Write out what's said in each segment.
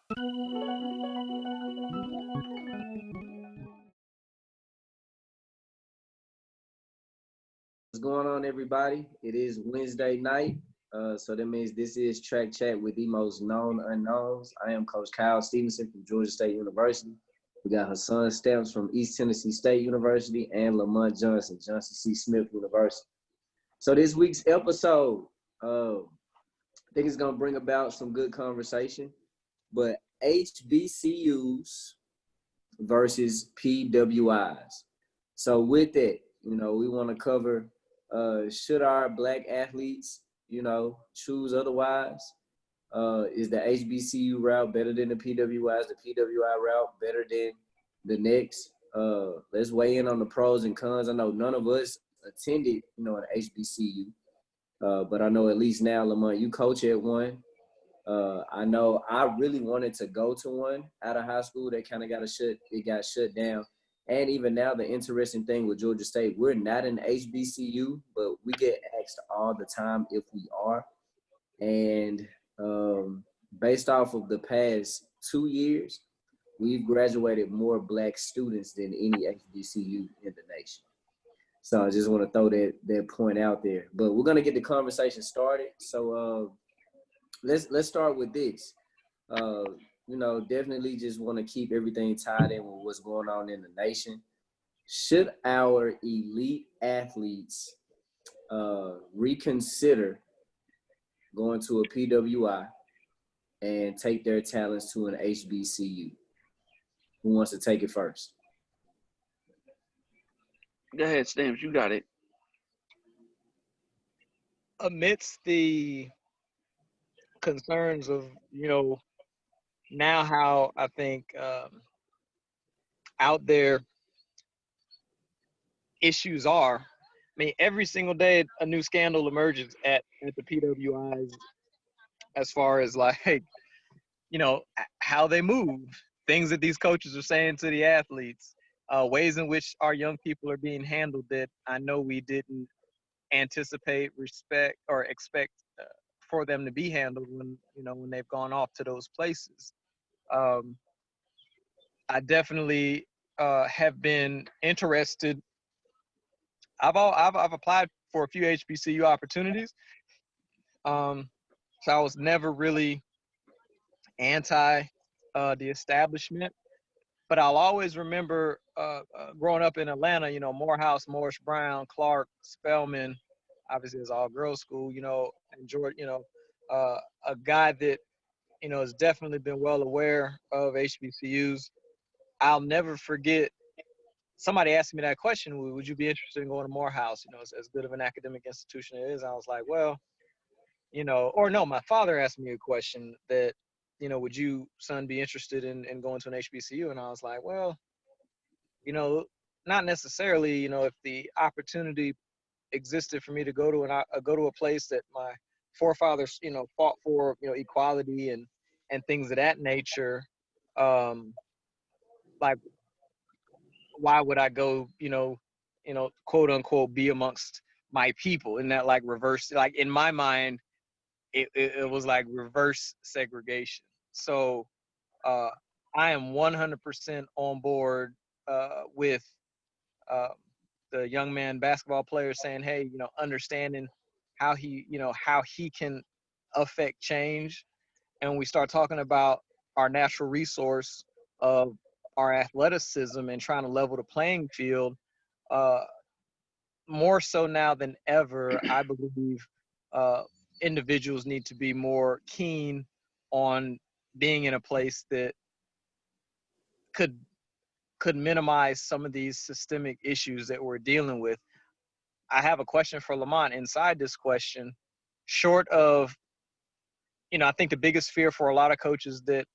What's going on, everybody? It is Wednesday night, so that means this is Track Chat with the most known unknowns. I am Coach Kyle Stevenson from Georgia State University. We got Hassan Stamps from East Tennessee State University and Lamont Johnson, Johnson C. Smith University. So this week's episode, I think it's gonna bring about some good conversation. But HBCUs versus PWIs. So with that, we want to cover should our black athletes, choose otherwise? Is the HBCU route better than the PWI? Is the PWI route better than the next? Let's weigh in on the pros and cons. I know none of us attended, an HBCU, but I know at least now, Lamont, you coach at one. I know I really wanted to go to one out of high school. They kind of got shut down. And even now, the interesting thing with Georgia State, we're not an HBCU, but we get asked all the time if we are. And based off of the past 2 years, we've graduated more black students than any HBCU in the nation. So I just want to throw that point out there. But we're gonna get the conversation started. So let's start with this. Definitely just want to keep everything tied in with what's going on in the nation. Should our elite athletes reconsider going to a PWI and take their talents to an HBCU? Who wants to take it first? Go ahead, Stamps. You got it. Amidst the concerns of, now how I think out there issues are. I mean, every single day a new scandal emerges at the PWIs as far as like, how they move, things that these coaches are saying to the athletes, ways in which our young people are being handled that I know we didn't anticipate, respect, or expect for them to be handled when they've gone off to those places. I definitely have been interested. I've applied for a few HBCU opportunities. So I was never really anti the establishment, but I'll always remember growing up in Atlanta. Morehouse, Morris Brown, Clark, Spelman. Obviously, it's all girls' school. And George. A guy that has definitely been well aware of HBCUs. I'll never forget somebody asked me that question, would you be interested in going to Morehouse? It's as good of an academic institution it is. I was like, well, or no, my father asked me a question that, would you, son, be interested in going to an HBCU? And I was like, well, not necessarily, if the opportunity existed for me to go to a place that my forefathers, fought for, equality and things of that nature. Like, why would I go, quote unquote, be amongst my people? In that, like, reverse, like, in my mind, it was like reverse segregation. So I am 100% on board with the young man basketball player saying, hey, understanding how he can affect change. And when we start talking about our natural resource of our athleticism and trying to level the playing field, more so now than ever, I believe individuals need to be more keen on being in a place that could minimize some of these systemic issues that we're dealing with. I have a question for Lamont inside this question. Short of, I think the biggest fear for a lot of coaches that,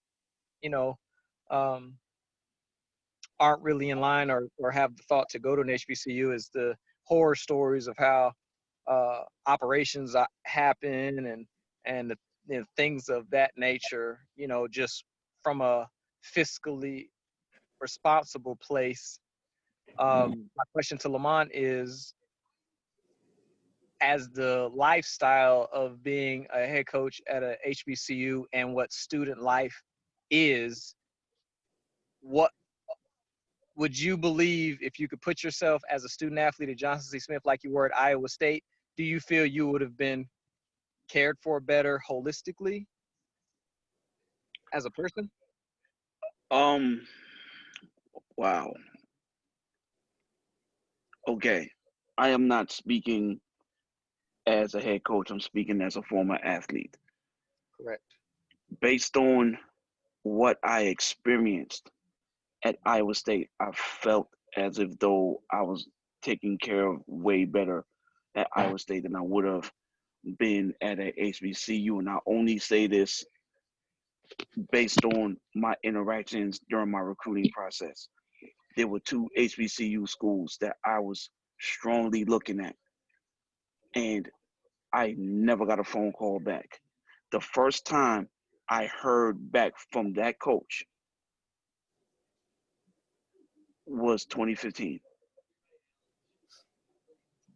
aren't really in line or have the thought to go to an HBCU is the horror stories of how operations happen and things of that nature, just from a fiscally responsible place. My question to Lamont is, as the lifestyle of being a head coach at a HBCU and what student life is, what would you believe if you could put yourself as a student athlete at Johnson C. Smith like you were at Iowa State? Do you feel you would have been cared for better holistically as a person? Um, wow. Okay. I am not speaking as a head coach. I'm speaking as a former athlete. Correct. Based on what I experienced at Iowa State, I felt as if though I was taken care of way better at Iowa State than I would have been at a HBCU. And I only say this based on my interactions during my recruiting process. There were two HBCU schools that I was strongly looking at, and I never got a phone call back. The first time I heard back from that coach was 2015.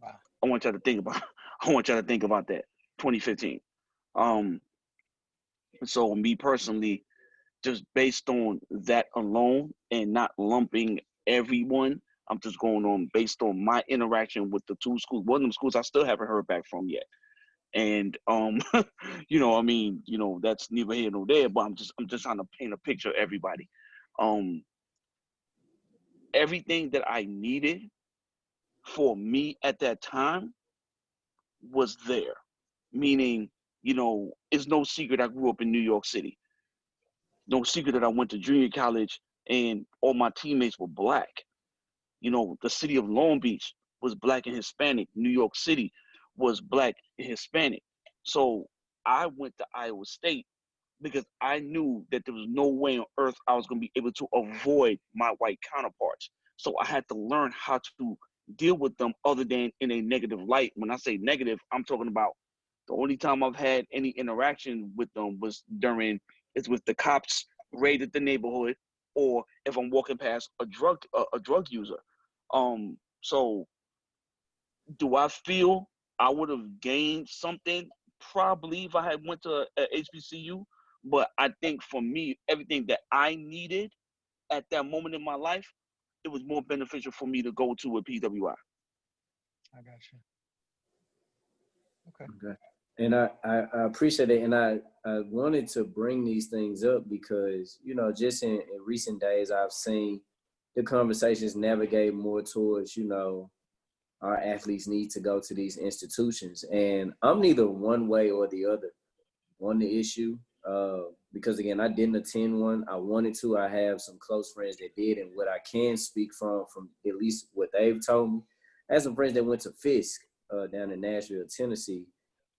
Wow. I want y'all to think about. I want y'all to think about that. 2015. Um. So me personally, just based on that alone, and not lumping everyone, I'm just going on based on my interaction with the two schools. One of them schools I still haven't heard back from yet. And I mean, that's neither here nor there. But I'm just trying to paint a picture of everybody. Um, Everything that I needed for me at that time was there. Meaning, it's no secret I grew up in New York City. No secret that I went to junior college and all my teammates were black. The city of Long Beach was black and Hispanic. New York City was black and Hispanic. So I went to Iowa State because I knew that there was no way on earth I was going to be able to avoid my white counterparts. So I had to learn how to deal with them other than in a negative light. When I say negative, I'm talking about the only time I've had any interaction with them was with the cops raided the neighborhood, or if I'm walking past a drug user. So do I feel I would have gained something? Probably if I had went to a HBCU. But I think for me, everything that I needed at that moment in my life, it was more beneficial for me to go to a PWI. I got you. Okay. Okay. And I appreciate it. And I wanted to bring these things up because, just in recent days, I've seen the conversations navigate more towards, our athletes need to go to these institutions. And I'm neither one way or the other on the issue because, again, I didn't attend one. I wanted to. I have some close friends that did. And what I can speak from at least what they've told me, I had some friends that went to Fisk down in Nashville, Tennessee.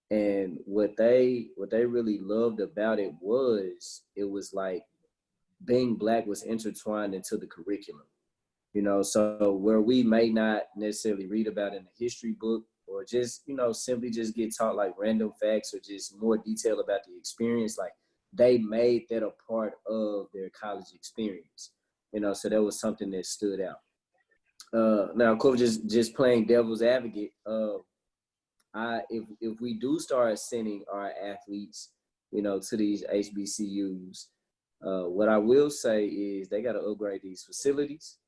And what they really loved about it was like being black was intertwined into the curriculum. So where we may not necessarily read about in the history book or just, simply just get taught like random facts or just more detail about the experience, like they made that a part of their college experience, so that was something that stood out. Now, of course, just playing devil's advocate, if we do start sending our athletes, to these HBCUs, what I will say is they got to upgrade these facilities.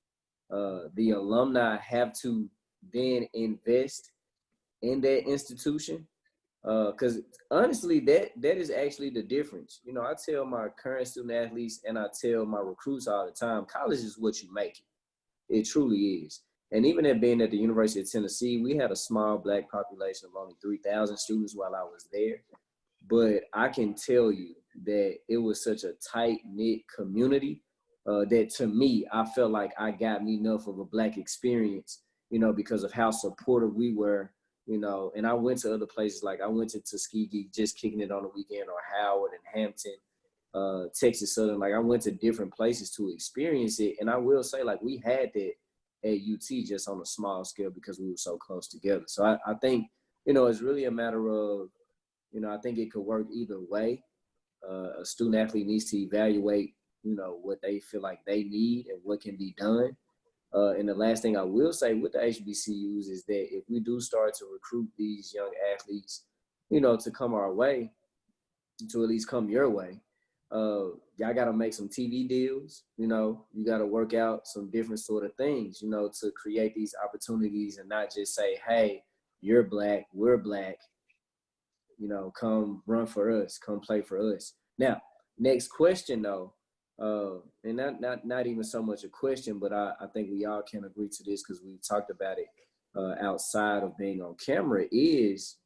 The alumni have to then invest in that institution, because honestly, that is actually the difference. I tell my current student athletes and I tell my recruits all the time, college is what you make it. It truly is. And even at being at the University of Tennessee, we had a small black population of only 3,000 students while I was there. But I can tell you that it was such a tight-knit community that to me, I felt like I got me enough of a black experience, because of how supportive we were, and I went to other places. Like I went to Tuskegee, just kicking it on the weekend, or Howard and Hampton, Texas Southern. Like I went to different places to experience it. And I will say, like, we had that at UT just on a small scale because we were so close together. So I think, it's really a matter of, I think it could work either way. A student athlete needs to evaluate, what they feel like they need and what can be done. And the last thing I will say with the HBCUs is that if we do start to recruit these young athletes, to come our way, to at least come your way, Y'all got to make some TV deals. You know, you got to work out some different sort of things, you know, to create these opportunities and not just say, hey, you're black, we're black, you know, come run for us, come play for us. Now, next question though, and not even so much a question, but I think we all can agree to this because we talked about it outside of being on camera, is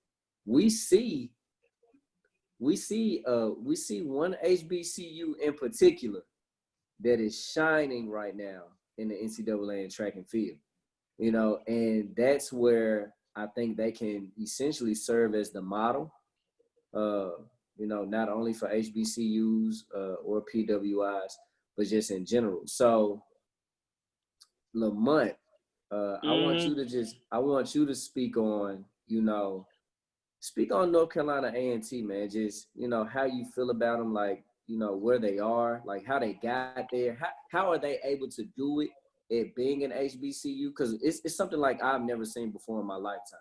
we see one HBCU in particular that is shining right now in the NCAA and track and field, you know, and that's where I think they can essentially serve as the model, you know, not only for HBCUs or PWIs, but just in general. So, Lamont, I want you to speak on, you know, speak on North Carolina A&T, man. Just, you know, how you feel about them, like, you know, where they are, like how they got there. How are they able to do it at being an HBCU? Because it's something like I've never seen before in my lifetime.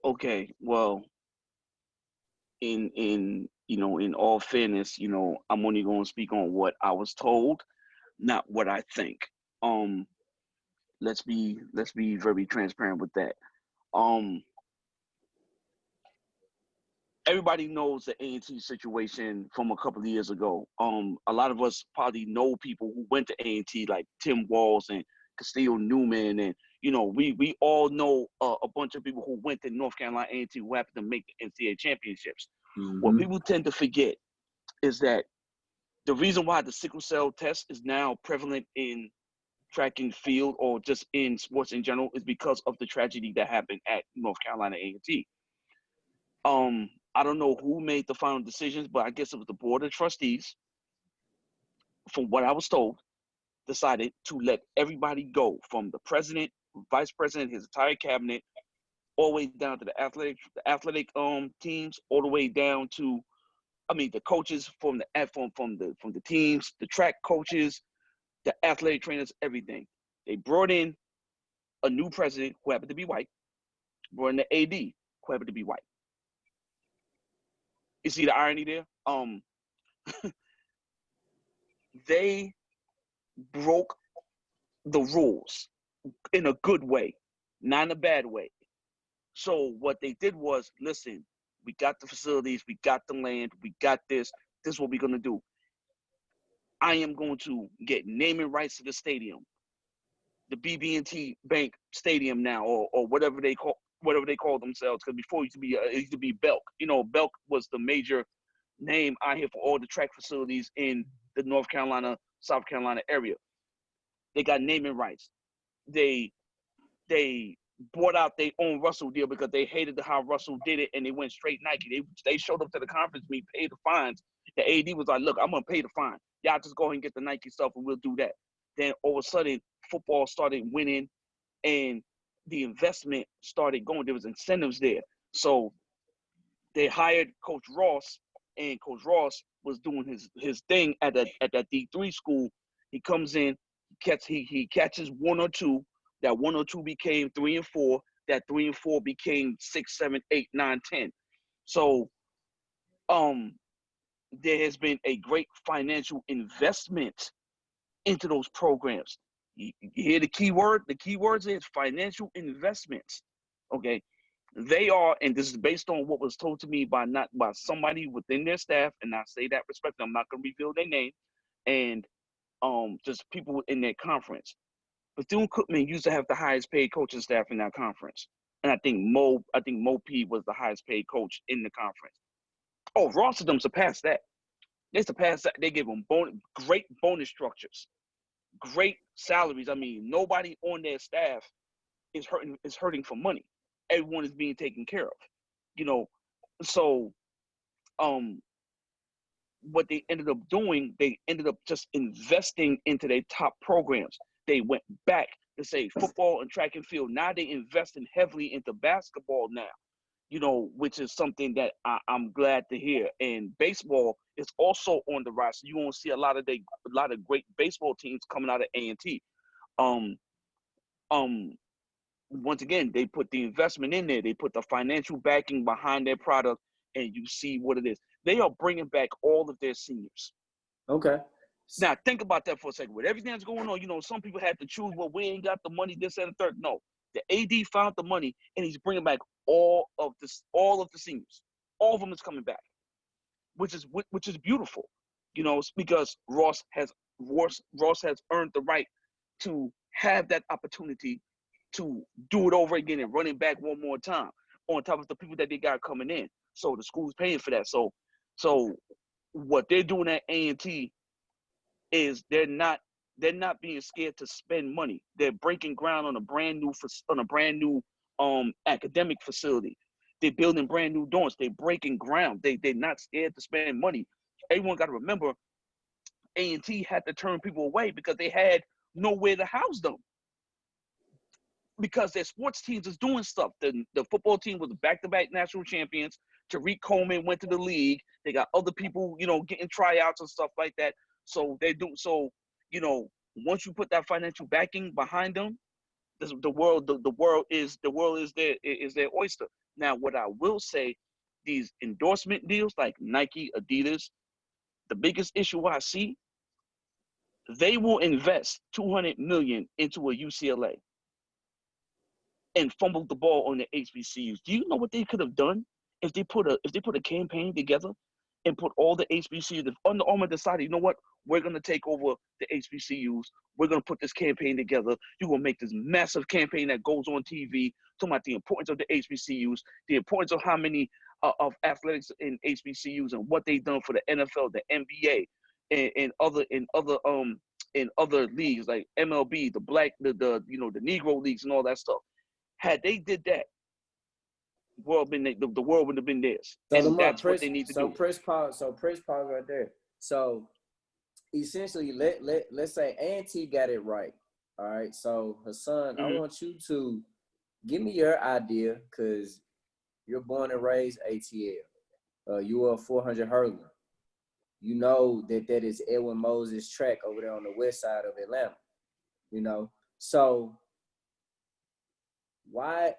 Okay, well, in you know, in all fairness, you know, I'm only going to speak on what I was told, not what I think. Um, let's be very transparent with that. Um, everybody knows the A&T situation from a couple of years ago. A lot of us probably know people who went to A&T, like Tim Walls and Castillo Newman, and you know, we all know a bunch of people who went to North Carolina A&T who happened to make the NCAA championships. What people tend to forget is that the reason why the sickle cell test is now prevalent in track and field or just in sports in general is because of the tragedy that happened at North Carolina A&T. I don't know who made the final decisions, but I guess it was the board of trustees, from what I was told, decided to let everybody go, from the president, vice president, his entire cabinet, all the way down to the athletic teams, all the way down to, I mean, the coaches from the teams, the track coaches, the athletic trainers, everything. They brought in a new president who happened to be white, brought in the AD who happened to be white. You see the irony there? They broke the rules in a good way, not in a bad way. So what they did was, listen, we got the facilities, we got the land, we got this. This is what we're gonna do. I am going to get naming rights to the stadium, the BB&T Bank Stadium now, or whatever they call themselves. Because before it used to be Belk. You know, Belk was the major name out here for all the track facilities in the North Carolina, South Carolina area. They got naming rights. They bought out their own Russell deal because they hated how Russell did it, and they went straight Nike. They showed up to the conference meet, paid the fines. The AD was like, look, I'm going to pay the fine. Y'all just go ahead and get the Nike stuff and we'll do that. Then all of a sudden, football started winning and the investment started going. There was incentives there. So they hired Coach Ross, and Coach Ross was doing his thing at that D3 school. He comes in, he catches one or two. That 1 or 2 became 3 and 4. That 3 and 4 became 6, 7, 8, 9, 10. So there has been a great financial investment into those programs. You hear the key word? The key words is financial investments. Okay. They are, and this is based on what was told to me by somebody within their staff, and I say that respectfully. I'm not going to reveal their name, and just people in their conference. Bethune-Cookman used to have the highest paid coaching staff in that conference. And I think Mo P was the highest paid coach in the conference. Oh, Ross of them surpassed that. They surpassed that. They gave them great bonus structures, great salaries. I mean, nobody on their staff is hurting for money. Everyone is being taken care of. You know, so what they ended up doing, they ended up just investing into their top programs. They went back to say football and track and field. Now they investing heavily into basketball now, you know, which is something that I'm glad to hear. And baseball is also on the rise. So you won't see a lot of great baseball teams coming out of A&T. Once again, they put the investment in there. They put the financial backing behind their product, and you see what it is. They are bringing back all of their seniors. Okay. Now, think about that for a second. With everything that's going on, you know, some people had to choose, well, we ain't got the money, this and the third. No, the AD found the money, and he's bringing back all of the seniors. All of them is coming back, which is beautiful, you know, because Ross has earned the right to have that opportunity to do it over again and run it back one more time on top of the people that they got coming in. So the school's paying for that. So what they're doing at A&T is they're not being scared to spend money. They're breaking ground on a brand new academic facility. They're building brand new dorms. They're breaking ground. They're not scared to spend money. Everyone got to remember, A&T had to turn people away because they had nowhere to house them. Because their sports teams is doing stuff. The football team was back-to-back national champions. Tariq Coleman went to the league. They got other people, you know, getting tryouts and stuff like that. So they do. So, you know, once you put that financial backing behind them, the world is their oyster. Now, what I will say, these endorsement deals like Nike, Adidas, the biggest issue I see, they will invest $200 million into a UCLA and fumbled the ball on the HBCUs. Do you know what they could have done if they put a campaign together and put all the HBCUs? If Under Armour decided, you know what, we're gonna take over the HBCUs. We're gonna put this campaign together. You're gonna make this massive campaign that goes on TV, talking about the importance of the HBCUs, the importance of how many of athletics in HBCUs and what they've done for the NFL, the NBA, and other leagues like MLB, the Negro leagues and all that stuff. Had they did that, the world would have been theirs. So and that's what they need to do. Press pause right there. So essentially, let's say A&T got it right. All right. So Hassan, I want you to give me your idea, because you're born and raised ATL. You are a 400 hurdler. You know that is Edwin Moses track over there on the west side of Atlanta. You know, so why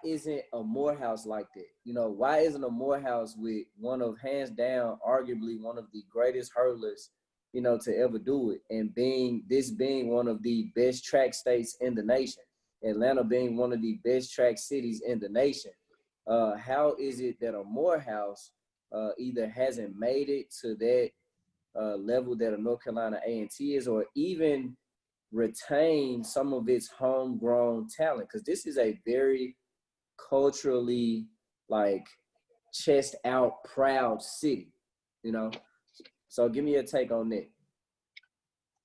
isn't a Morehouse like that? You know, why isn't a Morehouse with one of, hands down, arguably one of the greatest hurdlers, you know, to ever do it, and being one of the best track states in the nation, Atlanta being one of the best track cities in the nation? How is it that a Morehouse either hasn't made it to that level that a North Carolina A&T is, or even retain some of its homegrown talent? Because this is a very culturally, like, chest out, proud city, you know? So give me a take on that.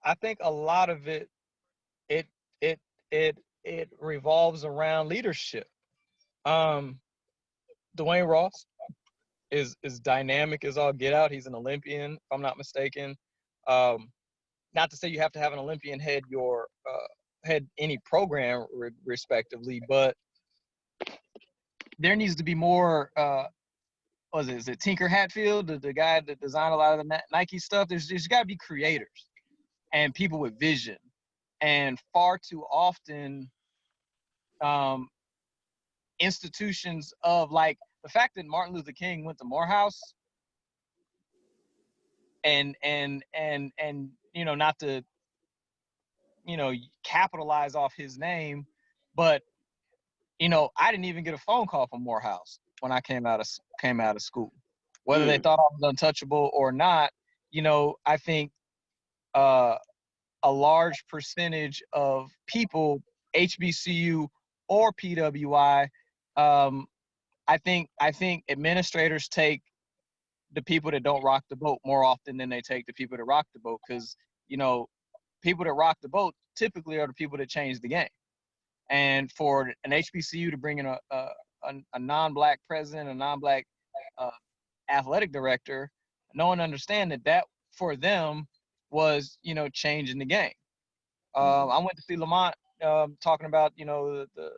I think a lot of it revolves around leadership. Dwayne Ross is dynamic as all get out. He's an Olympian, if I'm not mistaken. Not to say you have to have an Olympian head any program respectively, but there needs to be more. Is it Tinker Hatfield, the guy that designed a lot of the Nike stuff? There's got to be creators and people with vision. And far too often, institutions of, like, the fact that Martin Luther King went to Morehouse, and you know, not to, you know, capitalize off his name, but, you know, I didn't even get a phone call from Morehouse when I came out of school. Whether they thought I was untouchable or not, you know, I think a large percentage of people, HBCU or PWI, I think administrators take the people that don't rock the boat more often than they take the people that rock the boat, because, you know, people that rock the boat typically are the people that change the game. And for an HBCU to bring in a non-Black president, a non-Black athletic director, no one understand that for them was, you know, changing the game. I went to see Lamont talking about, you know, the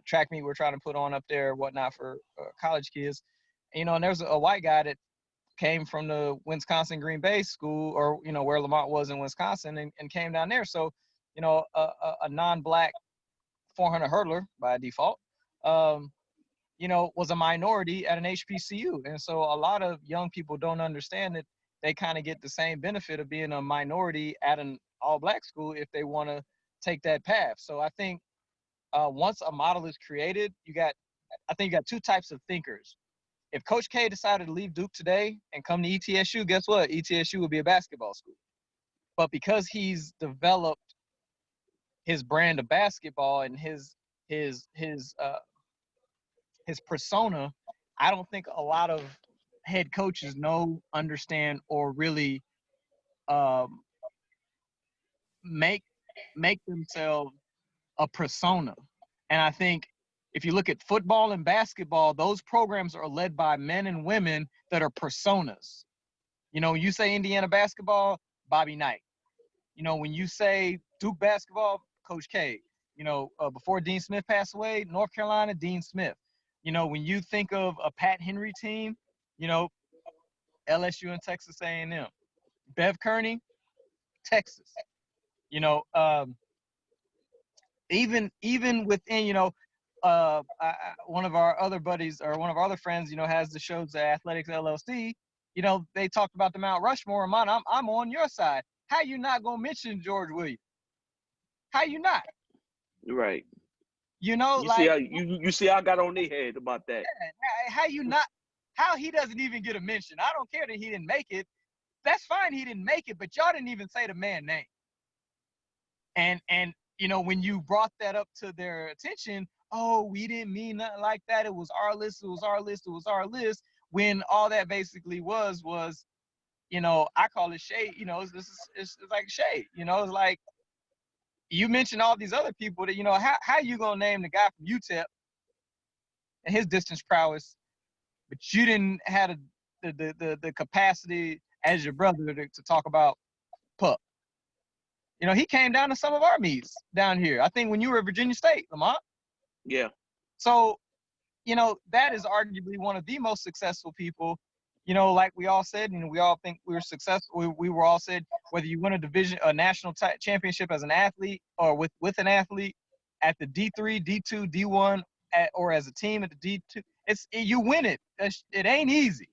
track meet we're trying to put on up there, whatnot, for college kids. You know, and there's a white guy that came from the Wisconsin Green Bay school, or, you know, where Lamont was in Wisconsin, and came down there. So, you know, a non-Black 400 hurdler by default, you was a minority at an HBCU. And so a lot of young people don't understand that they kind of get the same benefit of being a minority at an all-black school if they want to take that path. So I think once a model is created, I think you got two types of thinkers. If Coach K decided to leave Duke today and come to ETSU, guess what? ETSU would be a basketball school. But because he's developed his brand of basketball and his persona, I don't think a lot of head coaches understand, or really make themselves a persona. And I think if you look at football and basketball, those programs are led by men and women that are personas. You say Indiana basketball, Bobby Knight. When you say Duke basketball, Coach K. Before Dean Smith passed away, North Carolina, Dean Smith. When you think of a Pat Henry team, LSU and Texas A&M. Bev Kearney, Texas. Even within, one of our other buddies or one of our other friends, has the shows at Athletics LLC. They talked about the Mount Rushmore. I'm on your side. How you not gonna mention George Williams? How you not? Right. You see how you see I got on their head about that. Yeah, how you not? How he doesn't even get a mention? I don't care that he didn't make it. That's fine, he didn't make it, but y'all didn't even say the man's name. And when you brought that up to their attention, oh, we didn't mean nothing like that. It was our list. It was our list. It was our list. When all that basically was, I call it shade. It's like shade. It's like you mentioned all these other people that, how you gonna name the guy from UTEP and his distance prowess, but you didn't have the capacity as your brother to talk about Pup. He came down to some of our meets down here. I think when you were at Virginia State, Lamont. Yeah. So, that is arguably one of the most successful people. Like we all said, we all think we were successful. We were all said, whether you win a national championship as an athlete or with an athlete at the D3, D2, D1, or as a team at the D2, you win it. It ain't easy.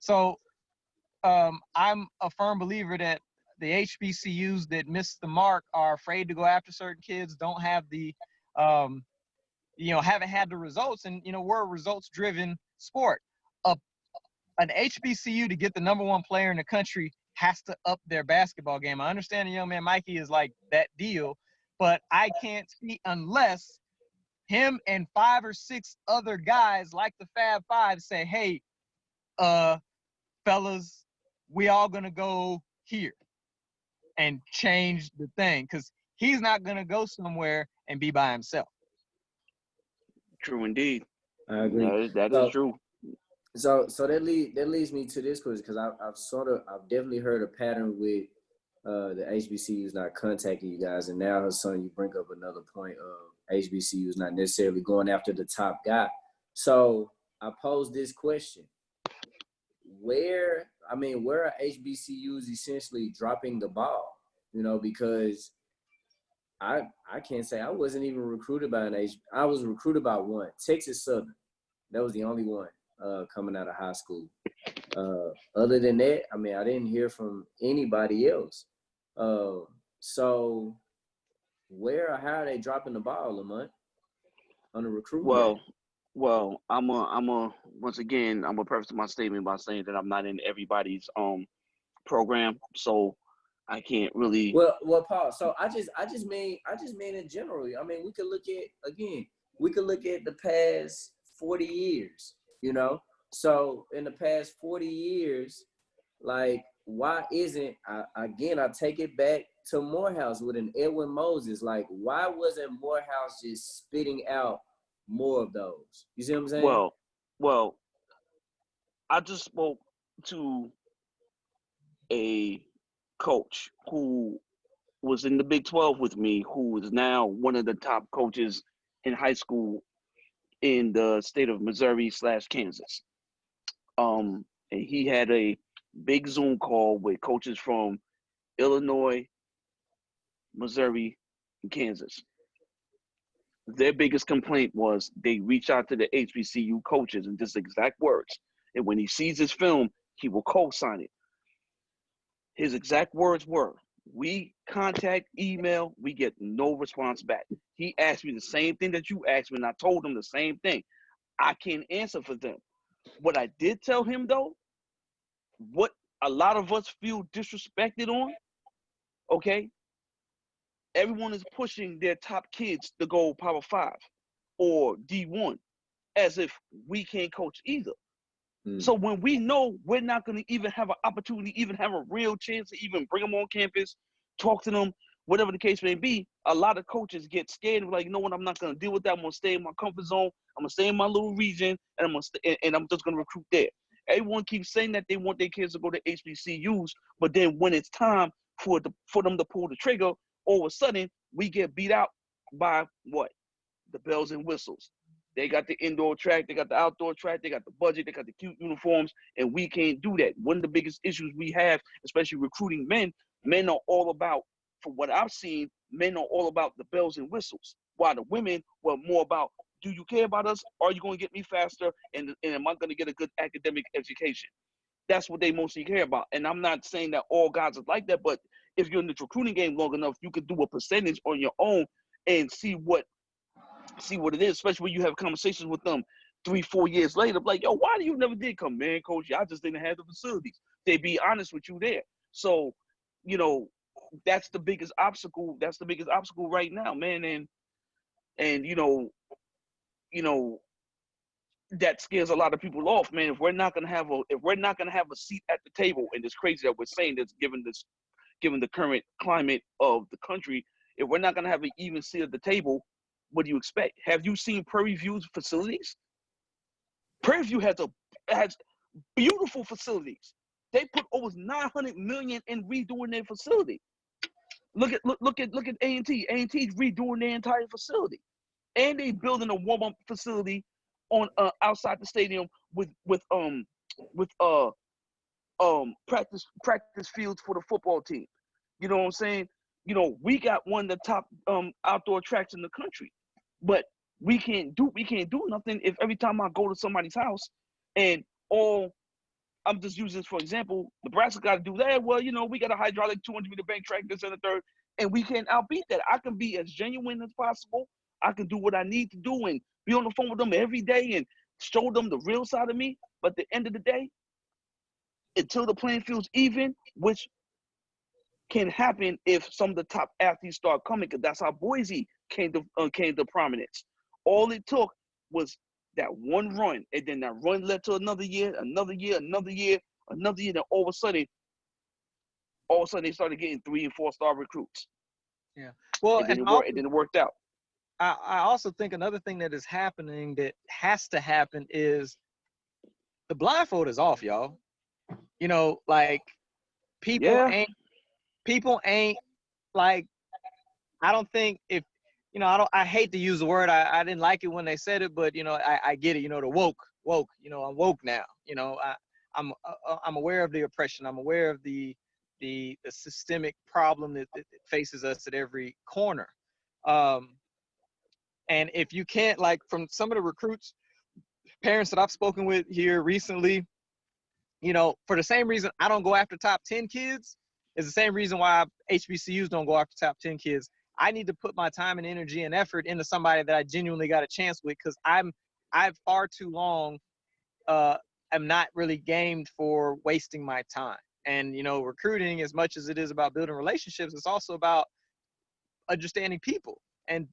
So I'm a firm believer that the HBCUs that miss the mark are afraid to go after certain kids, don't have the, haven't had the results. And, we're a results-driven sport. An HBCU to get the number one player in the country has to up their basketball game. I understand the young man Mikey is like that deal, but I can't see unless him and 5 or 6 other guys like the Fab Five say, hey, fellas, we all gonna go here and change the thing, because he's not gonna go somewhere and be by himself. True indeed. I agree. That is true. So that leads me to this question, because I've definitely heard a pattern with the HBCUs not contacting you guys, and now Hassan, you bring up another point of HBCUs not necessarily going after the top guy. So I pose this question: where are HBCUs essentially dropping the ball? Because I can't say I wasn't even recruited by I was recruited by one, Texas Southern. That was the only one coming out of high school. Other than that, I didn't hear from anybody else. So where or how are they dropping the ball, Lamont, on the recruitment? Well, I'm once again, I'm gonna preface my statement by saying that I'm not in everybody's program, so I can't really. Well, Paul. So I just mean in general. We could look at the past 40 years. So in the past 40 years, like, why isn't I take it back to Morehouse with an Edwin Moses? Like, why wasn't Morehouse just spitting out more of those? You see what I'm saying? Well, I just spoke to a coach who was in the Big 12 with me, who is now one of the top coaches in high school in the state of Missouri/Kansas. And he had a big Zoom call with coaches from Illinois, Missouri, and Kansas. Their biggest complaint was they reach out to the HBCU coaches and just exact words. And when he sees this film, he will co-sign it. His exact words were, we contact, email, we get no response back. He asked me the same thing that you asked me, and I told him the same thing. I can't answer for them. What I did tell him, though, what a lot of us feel disrespected on, okay? Everyone is pushing their top kids to go Power 5 or D1 as if we can't coach either. So when we know we're not going to even have an opportunity, even have a real chance to even bring them on campus, talk to them, whatever the case may be, a lot of coaches get scared and like, you know what, I'm not going to deal with that. I'm going to stay in my comfort zone. I'm going to stay in my little region, and I'm just going to recruit there. Everyone keeps saying that they want their kids to go to HBCUs, but then when it's time for them to pull the trigger, all of a sudden we get beat out by what? The bells and whistles. They got the indoor track, they got the outdoor track, they got the budget, they got the cute uniforms, and we can't do that. One of the biggest issues we have, especially recruiting men are all about, from what I've seen, men are all about the bells and whistles, while the women were more about, do you care about us? Are you going to get me faster? And am I going to get a good academic education? That's what they mostly care about. And I'm not saying that all guys are like that, but if you're in the recruiting game long enough, you could do a percentage on your own and see what it is, especially when you have conversations with them 3-4 years later, like, yo, why do you never did come? Man, coach, I just didn't have the facilities. They be honest with you there. So, you know, that's the biggest obstacle. That's the biggest obstacle right now, man. And you know, that scares a lot of people off, man. If we're not gonna have a seat at the table, and it's crazy that we're saying this given the current climate of the country, if we're not gonna have an even seat at the table, what do you expect? Have you seen Prairie View's facilities? Prairie View has beautiful facilities. They put over $900 million in redoing their facility. Look at A&T. A&T's redoing their entire facility, and they building a warm-up facility on outside the stadium with practice fields for the football team. You know what I'm saying? You know, we got one of the top outdoor tracks in the country, but we can't do nothing if every time I go to somebody's house and I'm just using this for example, Nebraska got to do that. Well, you know, we got a hydraulic 200-meter bank track, this and the third, and we can't outbeat that. I can be as genuine as possible. I can do what I need to do and be on the phone with them every day and show them the real side of me. But at the end of the day, until the playing field's even, which can happen if some of the top athletes start coming, because that's how Boise came to prominence. All it took was that one run, and then that run led to another year, and then all of a sudden they started getting 3- and 4-star recruits. Yeah. Well, and then it worked out. I also think another thing that is happening that has to happen is the blindfold is off, y'all. You know, like people ain't like, I don't think if, you know, I hate to use the word. I didn't like it when they said it, but, you know, I get it. You know, the woke, you know, I'm woke now. You know, I'm aware of the oppression. I'm aware of the systemic problem that faces us at every corner. And if you can't, like, from some of the recruits, parents that I've spoken with here recently, you know, for the same reason I don't go after top 10 kids is the same reason why HBCUs don't go after top 10 kids. I need to put my time and energy and effort into somebody that I genuinely got a chance with, because I've far too long am not really gamed for wasting my time. And, you know, recruiting, as much as it is about building relationships, it's also about understanding people and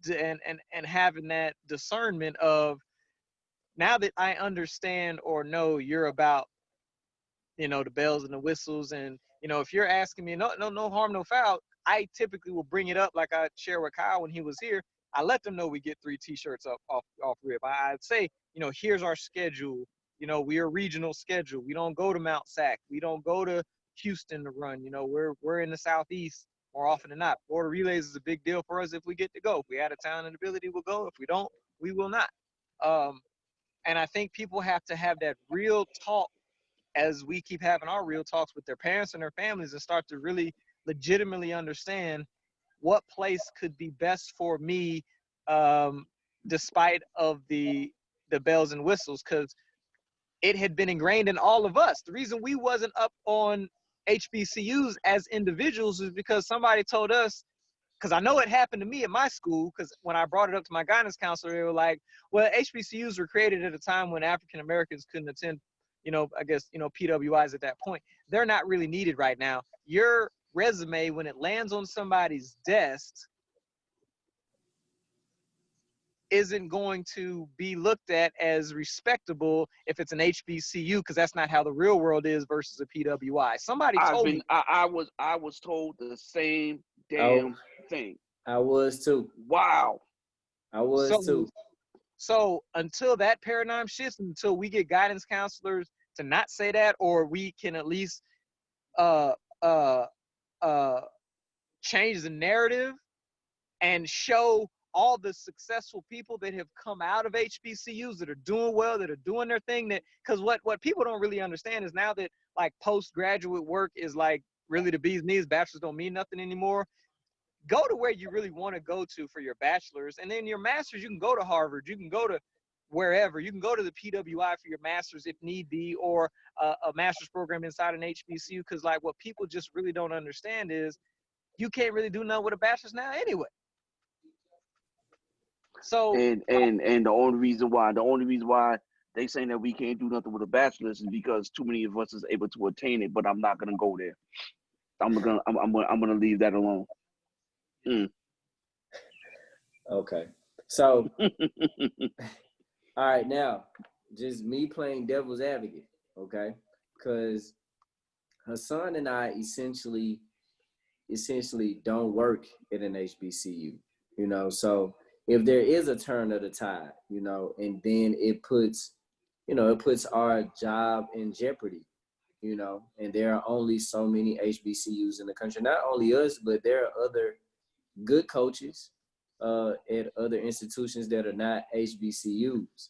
having that discernment of, now that I understand or know you're about, you know, the bells and the whistles, and, you know, if you're asking me, no harm, no foul, I typically will bring it up like I shared with Kyle when he was here. I let them know we get 3 T-shirts off rip. I'd say, you know, here's our schedule. You know, we're a regional schedule. We don't go to Mount Sac. We don't go to Houston to run. You know, we're in the Southeast more often than not. Florida Relays is a big deal for us if we get to go. If we had a talent and ability, we'll go. If we don't, we will not. And I think people have to have that real talk, as we keep having our real talks with their parents and their families, and start to really legitimately understand what place could be best for me, despite of the bells and whistles, because it had been ingrained in all of us. The reason we wasn't up on HBCUs as individuals is because somebody told us, because I know it happened to me at my school, because when I brought it up to my guidance counselor, they were like, well, HBCUs were created at a time when African Americans couldn't attend, I guess, PWIs at that point. They're not really needed right now. Your resume, when it lands on somebody's desk, isn't going to be looked at as respectable if it's an HBCU, because that's not how the real world is versus a PWI. Somebody told me. I was told the same Oh, damn thing. I was too. Wow. I was too. So until that paradigm shifts, until we get guidance counselors to not say that, or we can at least uh, uh, uh, change the narrative and show all the successful people that have come out of HBCUs that are doing well, that are doing their thing. That, because what people don't really understand is now that like postgraduate work is like really the bee's knees, bachelors don't mean nothing anymore. Go to where you really want to go to for your bachelor's, and then your master's, you can go to Harvard, you can go to wherever, you can go to the PWI for your master's if need be, or a master's program inside an HBCU. Because like what people just really don't understand is you can't really do nothing with a bachelor's now anyway. So and the only reason why they saying that we can't do nothing with a bachelor's is because too many of us is able to attain it. But I'm not gonna go there. I'm gonna leave that alone. Okay. So, all right, now, just me playing devil's advocate, okay? Because Hassan and I essentially don't work at an HBCU, so if there is a turn of the tide, and then it puts our job in jeopardy, and there are only so many HBCUs in the country, not only us, but there are other good coaches at other institutions that are not HBCUs.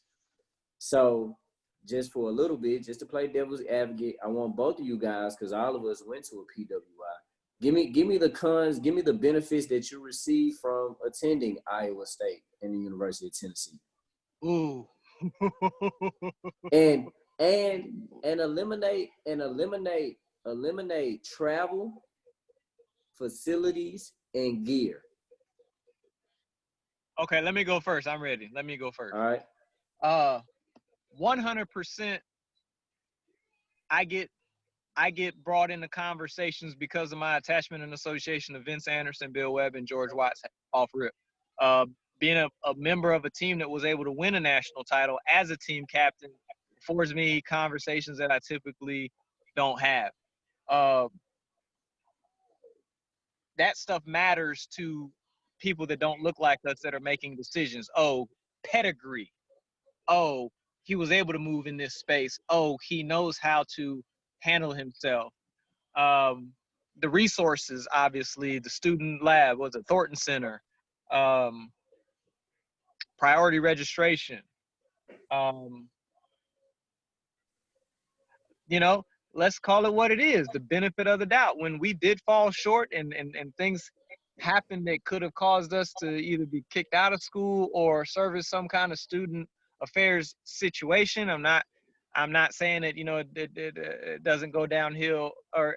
So just for a little bit, just to play devil's advocate, I want both of you guys, because all of us went to a PWI. Give me the cons, give me the benefits that you receive from attending Iowa State and the University of Tennessee. Ooh. and eliminate travel, facilities, and gear. Okay, let me go first. I'm ready. Let me go first. All right. 100%. I get brought into conversations because of my attachment and association to Vince Anderson, Bill Webb, and George Watts off rip. Being a member of a team that was able to win a national title as a team captain affords me conversations that I typically don't have. That stuff matters to people that don't look like us that are making decisions. Oh, pedigree. Oh, he was able to move in this space. Oh, he knows how to handle himself. The resources, obviously, the student lab, was it Thornton Center, priority registration. Let's call it what it is, the benefit of the doubt. When we did fall short and things happened that could have caused us to either be kicked out of school or service some kind of student affairs situation. I'm not saying that, it doesn't go downhill or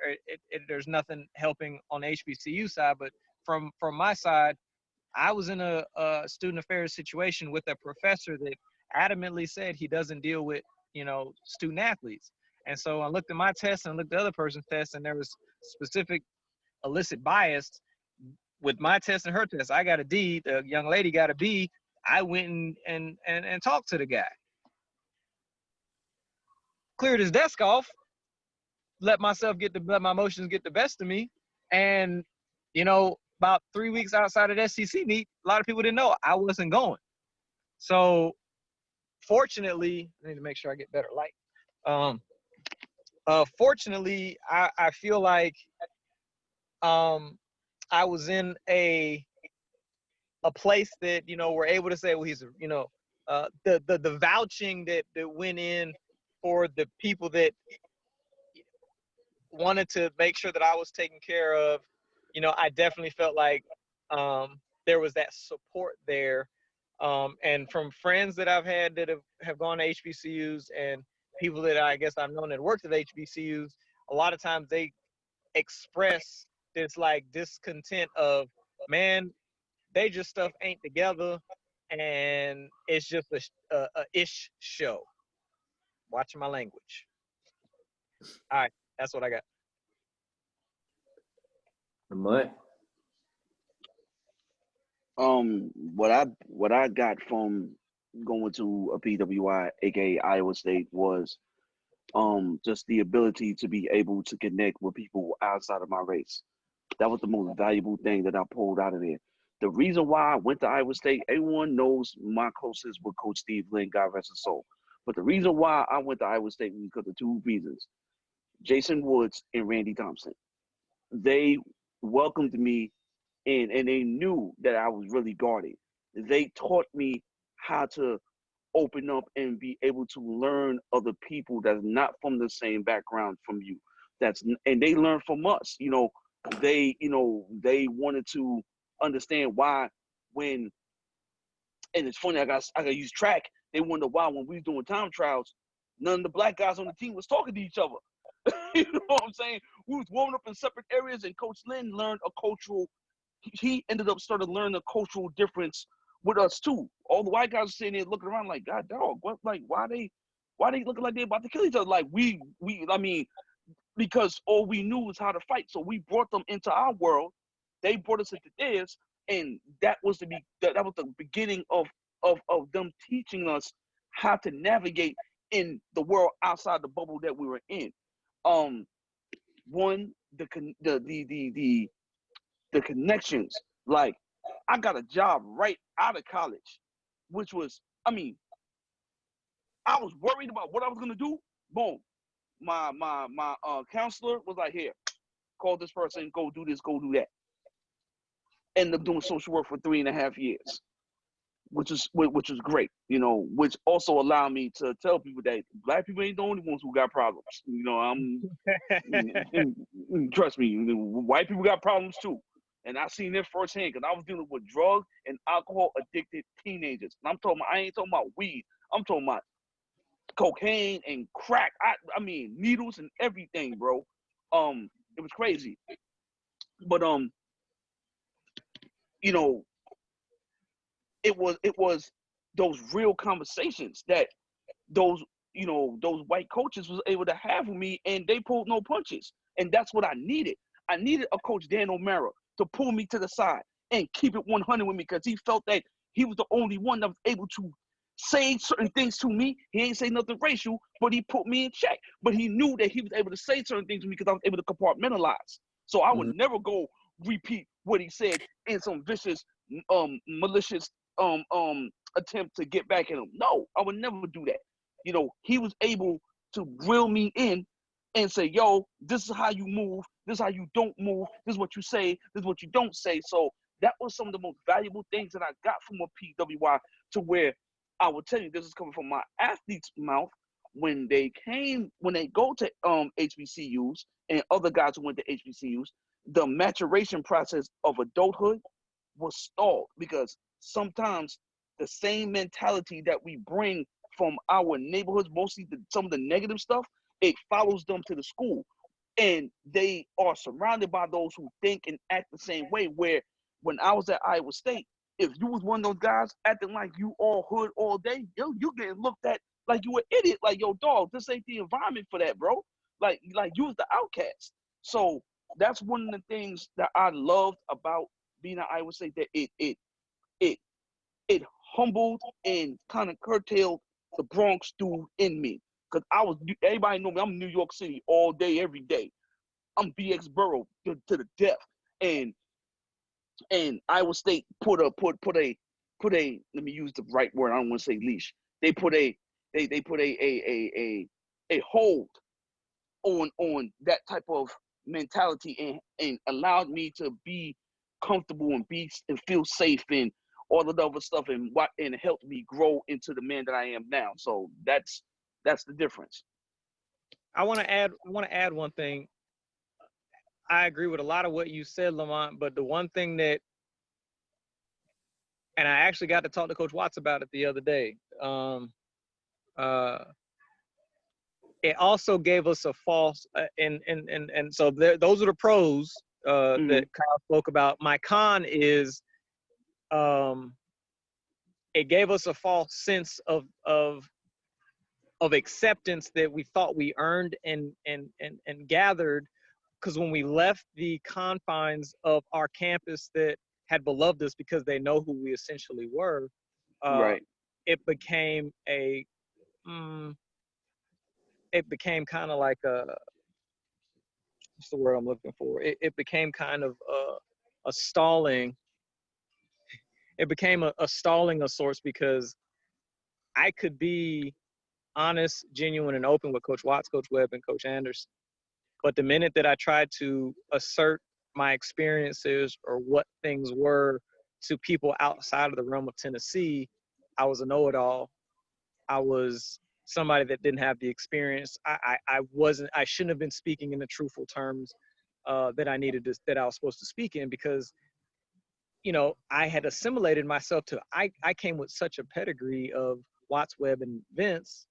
there's nothing helping on the HBCU side, but from my side, I was in a student affairs situation with a professor that adamantly said he doesn't deal with, student athletes. And so I looked at my test and I looked at the other person's test, and there was specific illicit bias with my test and her test. I got a D, the young lady got a B. I went and talked to the guy. Cleared his desk off, let my emotions get the best of me. And, about 3 weeks outside of that SEC meet, a lot of people didn't know I wasn't going. So fortunately, I need to make sure I get better light. Fortunately, I feel like I was in a place that, we're able to say, well, he's, the vouching that went in for the people that wanted to make sure that I was taken care of. I definitely felt like there was that support there And from friends that I've had that have gone to HBCUs and people that I guess I've known that worked at HBCUs, a lot of times they express this like discontent of, man, they just stuff ain't together, and it's just a ish show. Watching my language. All right, that's what I got. What? What I got from going to a PWI, aka Iowa State, was just the ability to be able to connect with people outside of my race. That was the most valuable thing that I pulled out of there. The reason why I went to Iowa State, everyone knows my closest with Coach Steve Lynn, God rest his soul. But the reason why I went to Iowa State was because of two reasons: Jason Woods and Randy Thompson. They welcomed me in, and they knew that I was really guarded. They taught me how to open up and be able to learn other people that's not from the same background from you. And they learned from us. They wanted to understand why when, and it's funny, I got use track. They wonder why when we was doing time trials, none of the black guys on the team was talking to each other. You know what I'm saying? We was warming up in separate areas, and Coach Lynn learned a cultural. He ended up started learning a cultural difference with us too. All the white guys are sitting there looking around like, God dog, what, like, why they looking like they about to kill each other? Like I mean, because all we knew was how to fight. So we brought them into our world. They brought us into theirs, and that was the beginning of them teaching us how to navigate in the world outside the bubble that we were in. One, the connections. Like, I got a job right out of college, which was, I mean, I was worried about what I was gonna do. Boom, my counselor was like, here, call this person, go do this, go do that. Ended up doing social work for 3.5 years, which is great, which also allowed me to tell people that black people ain't the only ones who got problems. Trust me, white people got problems too. And I seen it firsthand because I was dealing with drug and alcohol addicted teenagers. And I ain't talking about weed. I'm talking about cocaine and crack. I mean needles and everything, bro. It was crazy. But it was those real conversations that those white coaches was able to have with me, and they pulled no punches. And that's what I needed. I needed a coach, Dan O'Mara, to pull me to the side and keep it 100 with me, because he felt that he was the only one that was able to say certain things to me. He ain't say nothing racial, but he put me in check. But he knew that he was able to say certain things to me because I was able to compartmentalize. So I would never go repeat what he said in some vicious, malicious attempt to get back at him. No, I would never do that. He was able to reel me in and say, yo, this is how you move. This is how you don't move. This is what you say. This is what you don't say. So that was some of the most valuable things that I got from a PWI, to where I will tell you, this is coming from my athlete's mouth. When they go to HBCUs and other guys who went to HBCUs, the maturation process of adulthood was stalled, because sometimes the same mentality that we bring from our neighborhoods, mostly some of the negative stuff, it follows them to the school. And they are surrounded by those who think and act the same way. Where when I was at Iowa State, if you was one of those guys acting like you all hood all day, yo, you getting looked at like you an idiot. Like, yo, dog, this ain't the environment for that, bro. Like you was the outcast. So that's one of the things that I loved about being at Iowa State, that it humbled and kind of curtailed the Bronx dude in me. Because everybody know me, I'm New York City all day, every day. I'm BX Borough to the death. And Iowa State put a let me use the right word, I don't want to say leash. They put a hold on that type of mentality, and allowed me to be comfortable and feel safe and all the other stuff, and helped me grow into the man that I am now. So that's the difference. I want to add one thing. I agree with a lot of what you said, Lamont, but the one thing that and I actually got to talk to Coach Watts about it the other day. It also gave us a false, and so those are the pros that Kyle spoke about. My con is, it gave us a false sense of acceptance that we thought we earned and gathered, because when we left the confines of our campus that had beloved us because they know who we essentially were, Right. it became it became kind of like what's the word I'm looking for? It became kind of a stalling. It became a stalling of sorts, because I could be honest, genuine, and open with Coach Watts, Coach Webb, and Coach Anderson. But the minute that I tried to assert my experiences or what things were to people outside of the realm of Tennessee, I was a know-it-all. I was somebody that didn't have the experience. I shouldn't have been speaking in the truthful terms that I was supposed to speak in, because, you know, I had assimilated myself to, I came with such a pedigree of Watts, Webb, and Vince.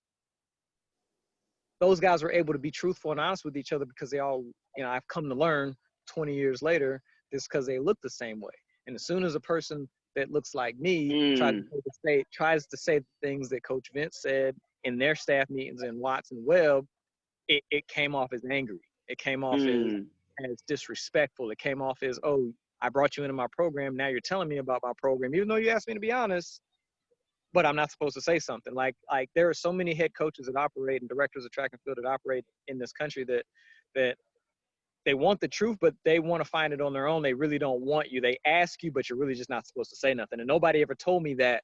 Those guys were able to be truthful and honest with each other, because they all, you know, I've come to learn 20 years later, it's because they look the same way. And as soon as a person that looks like me tries to say the things that Coach Vince said in their staff meetings and Watts and Webb, it came off as angry. It came off as disrespectful. It came off as, oh, I brought you into my program, now you're telling me about my program, even though you asked me to be honest, but I'm not supposed to say something. Like there are so many head coaches that operate and directors of track and field that operate in this country that they want the truth, but they want to find it on their own. They really don't want you. They ask you, but you're really just not supposed to say nothing. And nobody ever told me that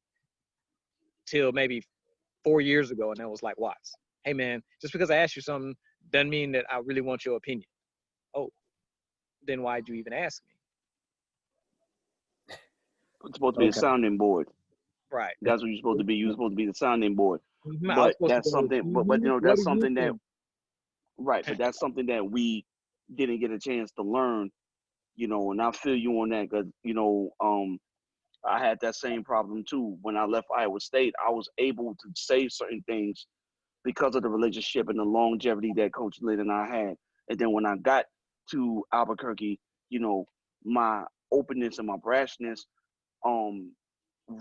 till maybe 4 years ago. And I was like, Watts, hey man, just because I asked you something doesn't mean that I really want your opinion. Oh, then why'd you even ask me? It's supposed to be a sounding board. Right. That's what you're supposed to be. You're supposed to be the sounding board. Mm-hmm. But that's something, but you know, that's something that, right, but that's something that we didn't get a chance to learn, you know, and I feel you on that, because, you know, I had that same problem too. When I left Iowa State, I was able to say certain things because of the relationship and the longevity that Coach Lynn and I had. And then when I got to Albuquerque, you know, my openness and my brashness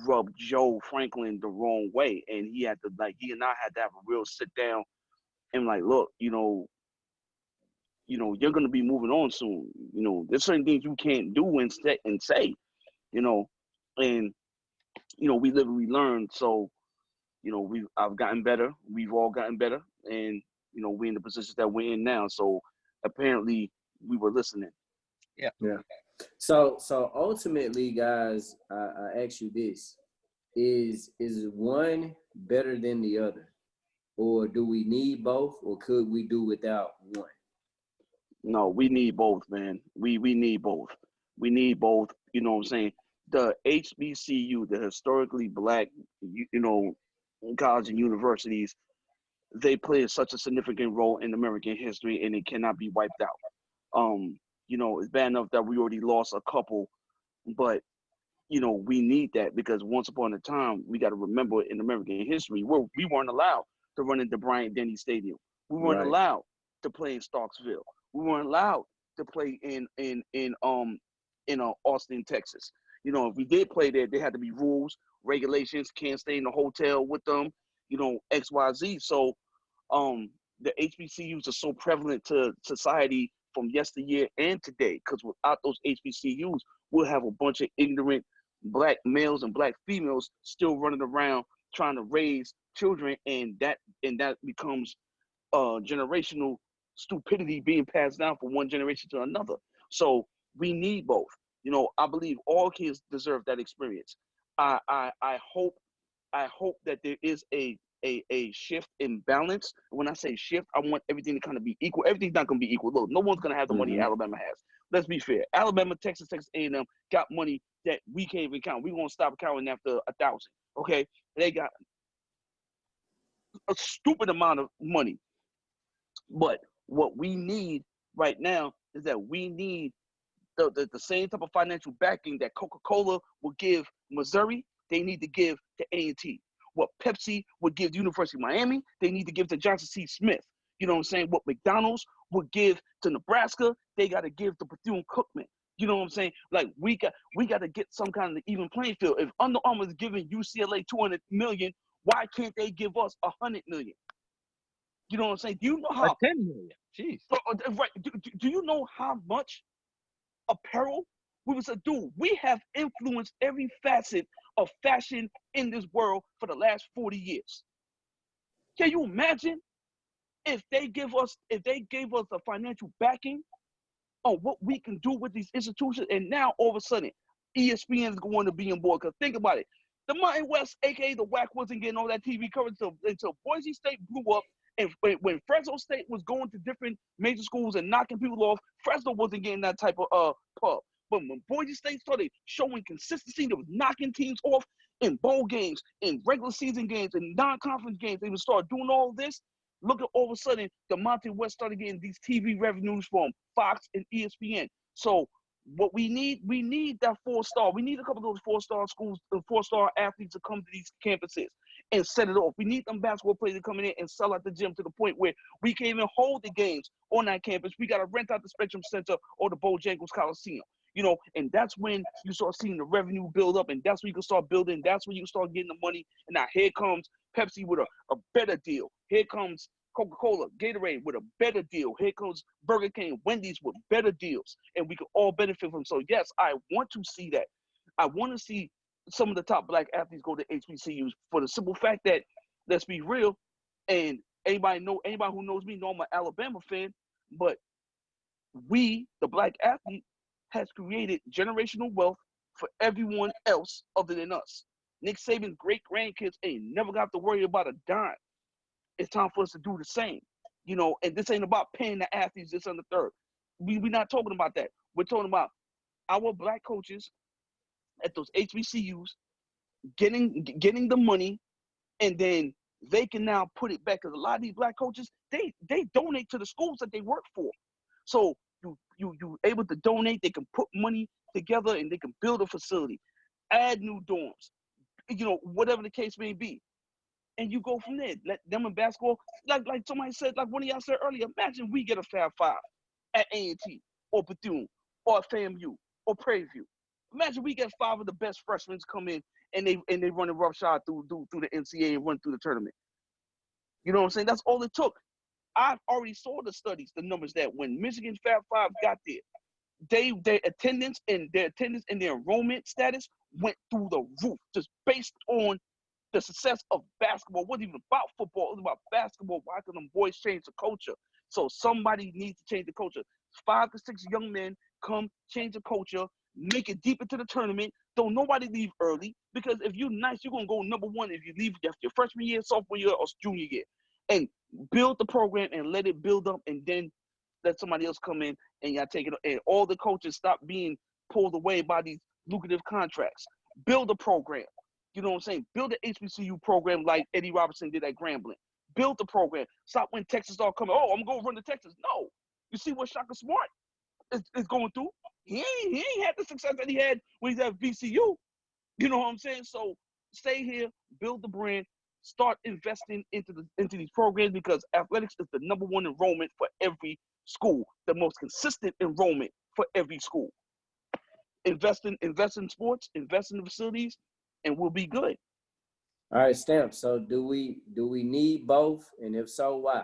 rubbed Joe Franklin the wrong way. And he and I had to have a real sit down and like, look, you know, you're going to be moving on soon. You know, there's certain things you can't do and say, you know, and, you know, we live and we learn. So, you know, I've gotten better. We've all gotten better. And, you know, we're in the positions that we're in now. So apparently we were listening. Yeah. Yeah. So ultimately, guys, I ask you this: is one better than the other, or do we need both, or could we do without one? No, we need both, man. We need both. We need both. You know what I'm saying? The HBCU, the historically black, you know, college and universities, they play such a significant role in American history, and it cannot be wiped out. You know, it's bad enough that we already lost a couple, but you know, we need that, because once upon a time, we got to remember in American history, we weren't allowed to run into Bryant-Denny Stadium. We weren't allowed to play in Starksville. We weren't allowed to play in Austin, Texas. You know, if we did play there, there had to be rules, regulations. Can't stay in the hotel with them. You know, X, Y, Z. So, the HBCUs are so prevalent to society from yesteryear and today, because without those HBCUs, we'll have a bunch of ignorant black males and black females still running around trying to raise children, and that becomes generational stupidity being passed down from one generation to another. So we need both. You know, I believe all kids deserve that experience. I hope that there is a shift in balance. When I say shift, I want everything to kind of be equal. Everything's not going to be equal. Look, no one's going to have the money Alabama has. Let's be fair. Alabama, Texas A&M got money that we can't even count. We're going to stop counting after 1,000. Okay? They got a stupid amount of money. But what we need right now is that we need the same type of financial backing that Coca-Cola will give Missouri, they need to give to A&T. What Pepsi would give the University of Miami, they need to give to Johnson C. Smith. You know what I'm saying? What McDonald's would give to Nebraska, they got to give to Bethune-Cookman. You know what I'm saying? Like we got to get some kind of even playing field. If Under Armour is giving UCLA $200 million, why can't they give us $100 million? You know what I'm saying? Do you know how? 10 million. Jeez. Right. Do you know how much apparel we would say, dude? We have influenced every facet of fashion in this world for the last 40 years. Can you imagine if they gave us a financial backing on what we can do with these institutions? And now all of a sudden, ESPN is going to be on board. Because think about it, the Mountain West, aka the WAC, wasn't getting all that TV coverage until Boise State blew up. And when Fresno State was going to different major schools and knocking people off, Fresno wasn't getting that type of pub. But when Boise State started showing consistency, they was knocking teams off in bowl games, in regular season games, in non-conference games. They would start doing all this. Look at all of a sudden, the Mountain West started getting these TV revenues from Fox and ESPN. So what we need that 4-star. We need a couple of those 4-star schools, 4-star athletes to come to these campuses and set it off. We need them basketball players to come in and sell out the gym to the point where we can't even hold the games on that campus. We got to rent out the Spectrum Center or the Bojangles Coliseum. You know, and that's when you start seeing the revenue build up, and that's when you can start building. That's when you start getting the money. And now here comes Pepsi with a better deal. Here comes Coca-Cola, Gatorade with a better deal. Here comes Burger King, Wendy's with better deals, and we can all benefit from. So yes, I want to see that. I want to see some of the top black athletes go to HBCUs for the simple fact that, let's be real, and anybody who knows me know I'm an Alabama fan, but we, the black athlete, has created generational wealth for everyone else other than us. Nick Saban's great grandkids ain't never got to worry about a dime. It's time for us to do the same, you know. And this ain't about paying the athletes this and the third. We're not talking about that. We're talking about our black coaches at those HBCUs getting the money, and then they can now put it back. Because a lot of these black coaches, they donate to the schools that they work for. So you able to donate. They can put money together and they can build a facility, add new dorms, you know, whatever the case may be. And you go from there. Let them in basketball, like somebody said, like one of y'all said earlier, imagine we get a Fab Five at A&T or Bethune or FAMU or Prairie View. Imagine we get 5 of the best freshmen come in and they run a rough shot through the NCAA and run through the tournament. You know what I'm saying? That's all it took. I've already saw the studies, the numbers that when Michigan Fab Five got there, their attendance and their enrollment status went through the roof just based on the success of basketball. It wasn't even about football. It was about basketball. Why could them boys change the culture? So somebody needs to change the culture. 5 to 6 young men come change the culture, make it deep into the tournament. Don't nobody leave early, because if you're nice, you're going to go number 1 if you leave after your freshman year, sophomore year, or junior year. And build the program and let it build up, and then let somebody else come in and y'all take it. And all the coaches stop being pulled away by these lucrative contracts. Build a program. You know what I'm saying? Build an HBCU program like Eddie Robertson did at Grambling. Build the program. Stop when Texas start coming. Oh, I'm going to run to Texas. No. You see what Shaka Smart is going through? He ain't had the success that he had when he's at VCU. You know what I'm saying? So stay here, build the brand, start investing into these programs, because athletics is the number 1 enrollment for every school, the most consistent enrollment for every school. Invest in sports, invest in the facilities, and we'll be good. All right, Stamp. So do we need both? And if so, why?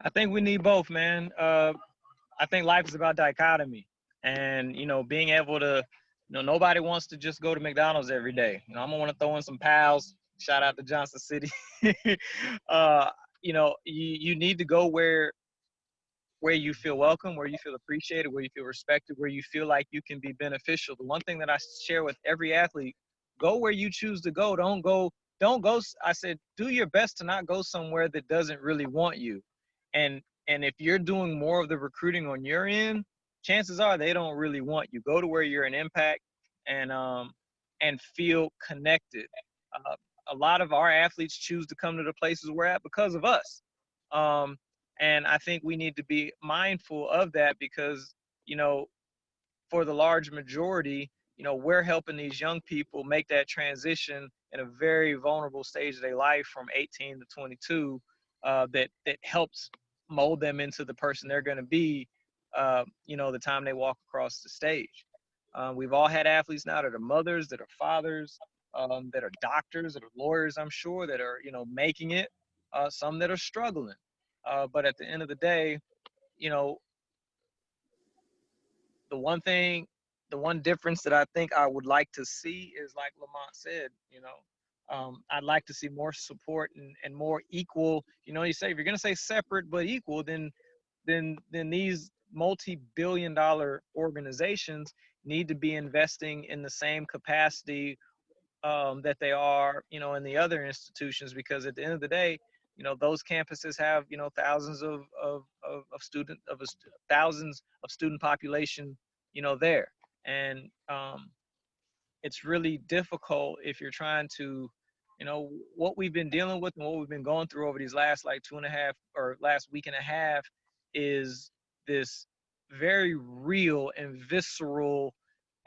I think we need both, man. I think life is about dichotomy, and you know, being able to, you know, nobody wants to just go to McDonald's every day. You know, I'm gonna want to throw in some pals. Shout out to Johnson City. You know, you need to go where you feel welcome, where you feel appreciated, where you feel respected, where you feel like you can be beneficial. The one thing that I share with every athlete: go where you choose to go. Don't go. I said, do your best to not go somewhere that doesn't really want you. And if you're doing more of the recruiting on your end, chances are they don't really want you. Go to where you're an impact and feel connected. A lot of our athletes choose to come to the places we're at because of us. And I think we need to be mindful of that, because, you know, for the large majority, we're helping these young people make that transition in a very vulnerable stage of their life from 18 to 22, that helps mold them into the person they're going to be, the time they walk across the stage. We've all had athletes now that are mothers, that are fathers, that are doctors, that are lawyers, I'm sure, that are, making it, some that are struggling. But at the end of the day, you know, the one difference that I think I would like to see is, like Lamont said, I'd like to see more support and more equal. You say, if you're going to say separate but equal, then these multi-billion-dollar organizations need to be investing in the same capacity that they are, in the other institutions, because at the end of the day, those campuses have, thousands of thousands of student population, there. And it's really difficult if you're trying to, what we've been dealing with and what we've been going through over these last like 2.5 or last week and a half is this very real and visceral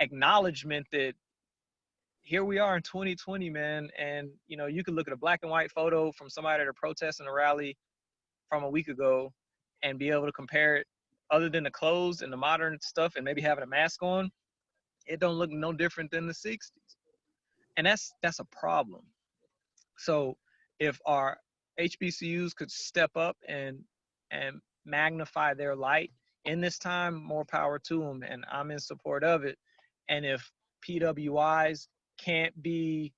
acknowledgement that here we are in 2020, man. And, you can look at a black and white photo from somebody at a protest and a rally from a week ago and be able to compare it, other than the clothes and the modern stuff and maybe having a mask on. It don't look no different than the 60s. And that's a problem. So if our HBCUs could step up and magnify their light in this time, more power to them. And I'm in support of it. And if PWIs can't be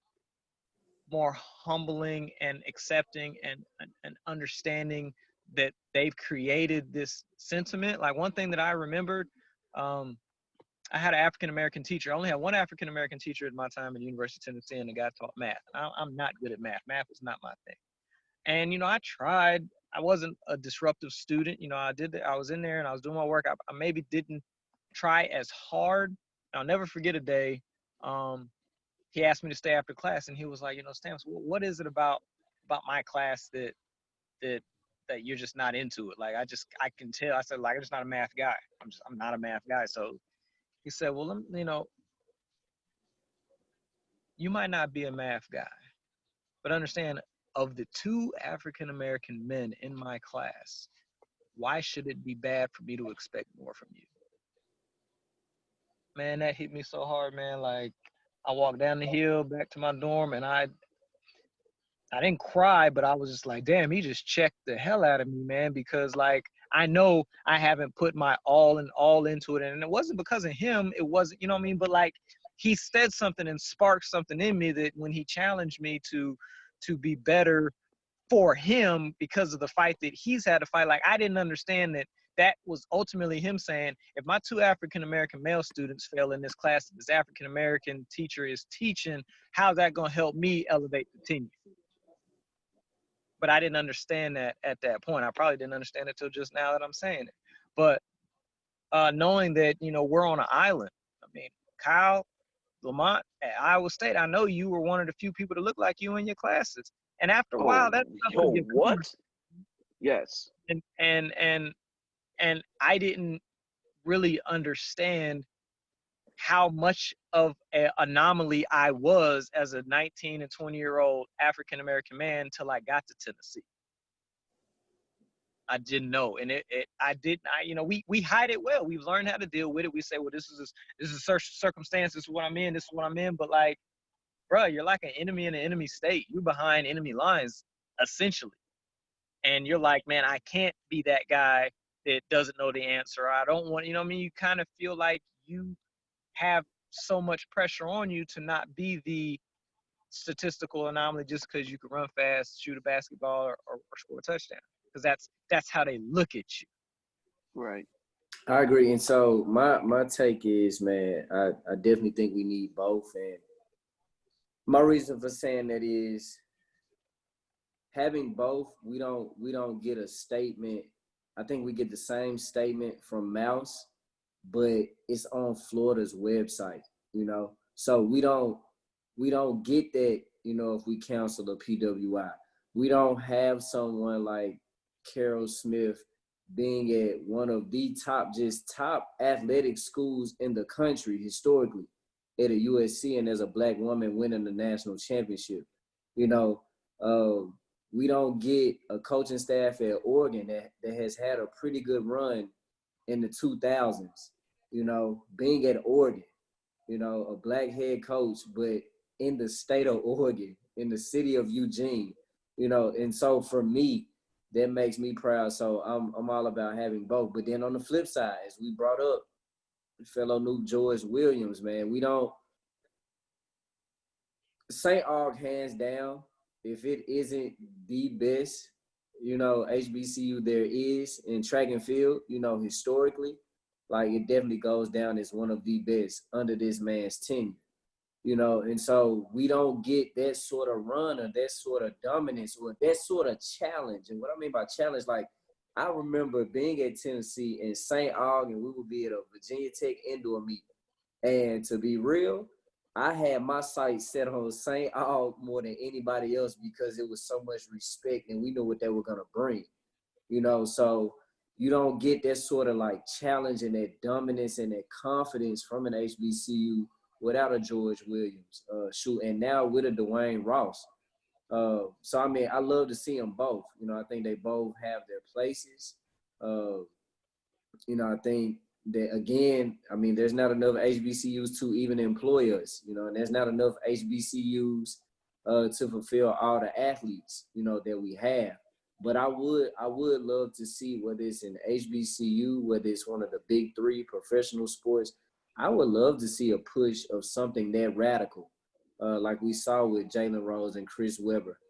more humbling and accepting and understanding that they've created this sentiment. Like, one thing that I remembered, I had an African-American teacher. I only had one African-American teacher at my time at the University of Tennessee, and the guy taught math. I'm not good at math. Math is not my thing. And, I tried. I wasn't a disruptive student. I was in there and I was doing my work. I maybe didn't try as hard. I'll never forget a day. He asked me to stay after class, and he was like, Stamps, what is it about my class that you're just not into it? Like, I can tell. I said, like, I'm just not a math guy. I'm not a math guy. So he said, well, you might not be a math guy, but understand, of the 2 African-American men in my class, why should it be bad for me to expect more from you? Man, that hit me so hard, man. Like, I walked down the hill back to my dorm, and I didn't cry, but I was just like, damn, he just checked the hell out of me, man, because, like, I know I haven't put my all into it. And it wasn't because of him. It wasn't, you know what I mean? But, like, he said something and sparked something in me that when he challenged me to be better for him because of the fight that he's had to fight, like, I didn't understand that was ultimately him saying, if my 2 African-American male students fail in this class that this African-American teacher is teaching, how's that going to help me elevate the team? But I didn't understand that at that point. I probably didn't understand it till just now that I'm saying it. But knowing that, we're on an island. I mean, Kyle, Lamont, at Iowa State, I know you were one of the few people to look like you in your classes. And after a while, that stuff could get what? Yes. And I didn't really understand how much of an anomaly I was as a 19 and 20-year-old African-American man till I got to Tennessee. I didn't know. And we hide it well. We've learned how to deal with it. We say, well, this is a circumstance. This is what I'm in. This is what I'm in. But, like, bro, you're like an enemy in an enemy state. You're behind enemy lines, essentially. And you're like, man, I can't be that guy that doesn't know the answer. I don't want, you kind of feel like you have so much pressure on you to not be the statistical anomaly just because you can run fast, shoot a basketball, or score a touchdown. Because that's how they look at you. Right. I agree. And so my take is, man, I definitely think we need both. And my reason for saying that is, having both, we don't get a statement. I think we get the same statement from Mouse, but it's on Florida's website, So we don't get that, if we cancel the PWI. We don't have someone like Carol Smith being at one of the top athletic schools in the country historically. at a USC and there's a black woman winning the national championship. You know, we don't get a coaching staff at Oregon that has had a pretty good run in the 2000s. You know, being at Oregon, you know, a black head coach, but in the state of Oregon, in the city of Eugene, you know, and so for me, that makes me proud. So I'm all about having both. But then on the flip side, as we brought up, fellow Nuke George Williams, man, we don't, St. Aug hands down, if it isn't the best, you know, HBCU there is in track and field, you know, historically, like it definitely goes down as one of the best under this man's tenure. You know, and so we don't get that sort of run or that sort of dominance or that sort of challenge. And what I mean by challenge, like I remember being at Tennessee in St. Aug and we would be at a Virginia Tech indoor meet. And to be real, I had my sights set on St. Aug more than anybody else because it was so much respect and we knew what they were going to bring. You know, so you don't get that sort of like challenge and that dominance and that confidence from an HBCU without a George Williams, and now with a Dwayne Ross. So, I mean, I love to see them both. You know, I think they both have their places. You know, I think that, again, I mean, there's not enough HBCUs to even employ us, you know, and there's not enough HBCUs to fulfill all the athletes, you know, that we have. But I would love to see whether it's an HBCU, whether it's one of the big three professional sports, I would love to see a push of something that radical, like we saw with Jalen Rose and Chris Webber.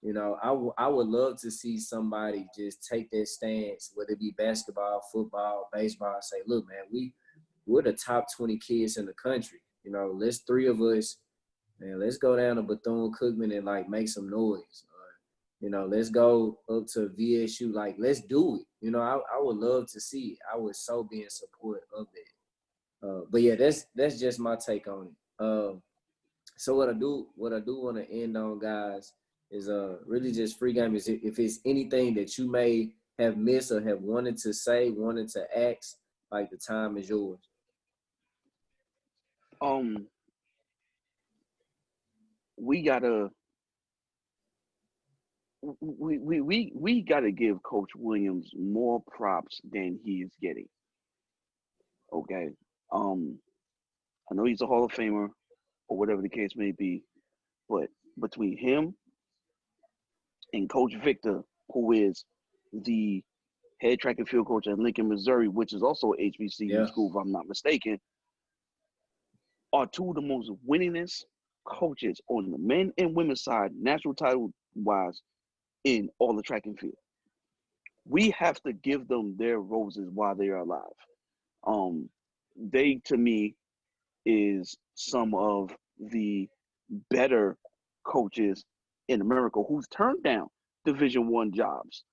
You know, I would love to see somebody just take that stance, whether it be basketball, football, baseball, say, look, man, we're the top 20 kids in the country. You know, let's three of us, man, let's go down to Bethune-Cookman and, like, make some noise. You know, let's go up to VSU. Like, let's do it. You know, I would love to see it. I would so be in support of that. But yeah, that's just my take on it. So what I do want to end on, guys, is really just free game. Is if it's anything that you may have missed or have wanted to say, wanted to ask, like the time is yours. We gotta give Coach Williams more props than he is getting. Okay. I know he's a Hall of Famer or whatever the case may be, but between him and Coach Victor, who is the head track and field coach at Lincoln, Missouri, which is also a HBCU school, if I'm not mistaken, are two of the most winningest coaches on the men and women's side, national title-wise, in all the track and field. We have to give them their roses while they are alive. They, to me, is some of the better coaches in America who's turned down Division I jobs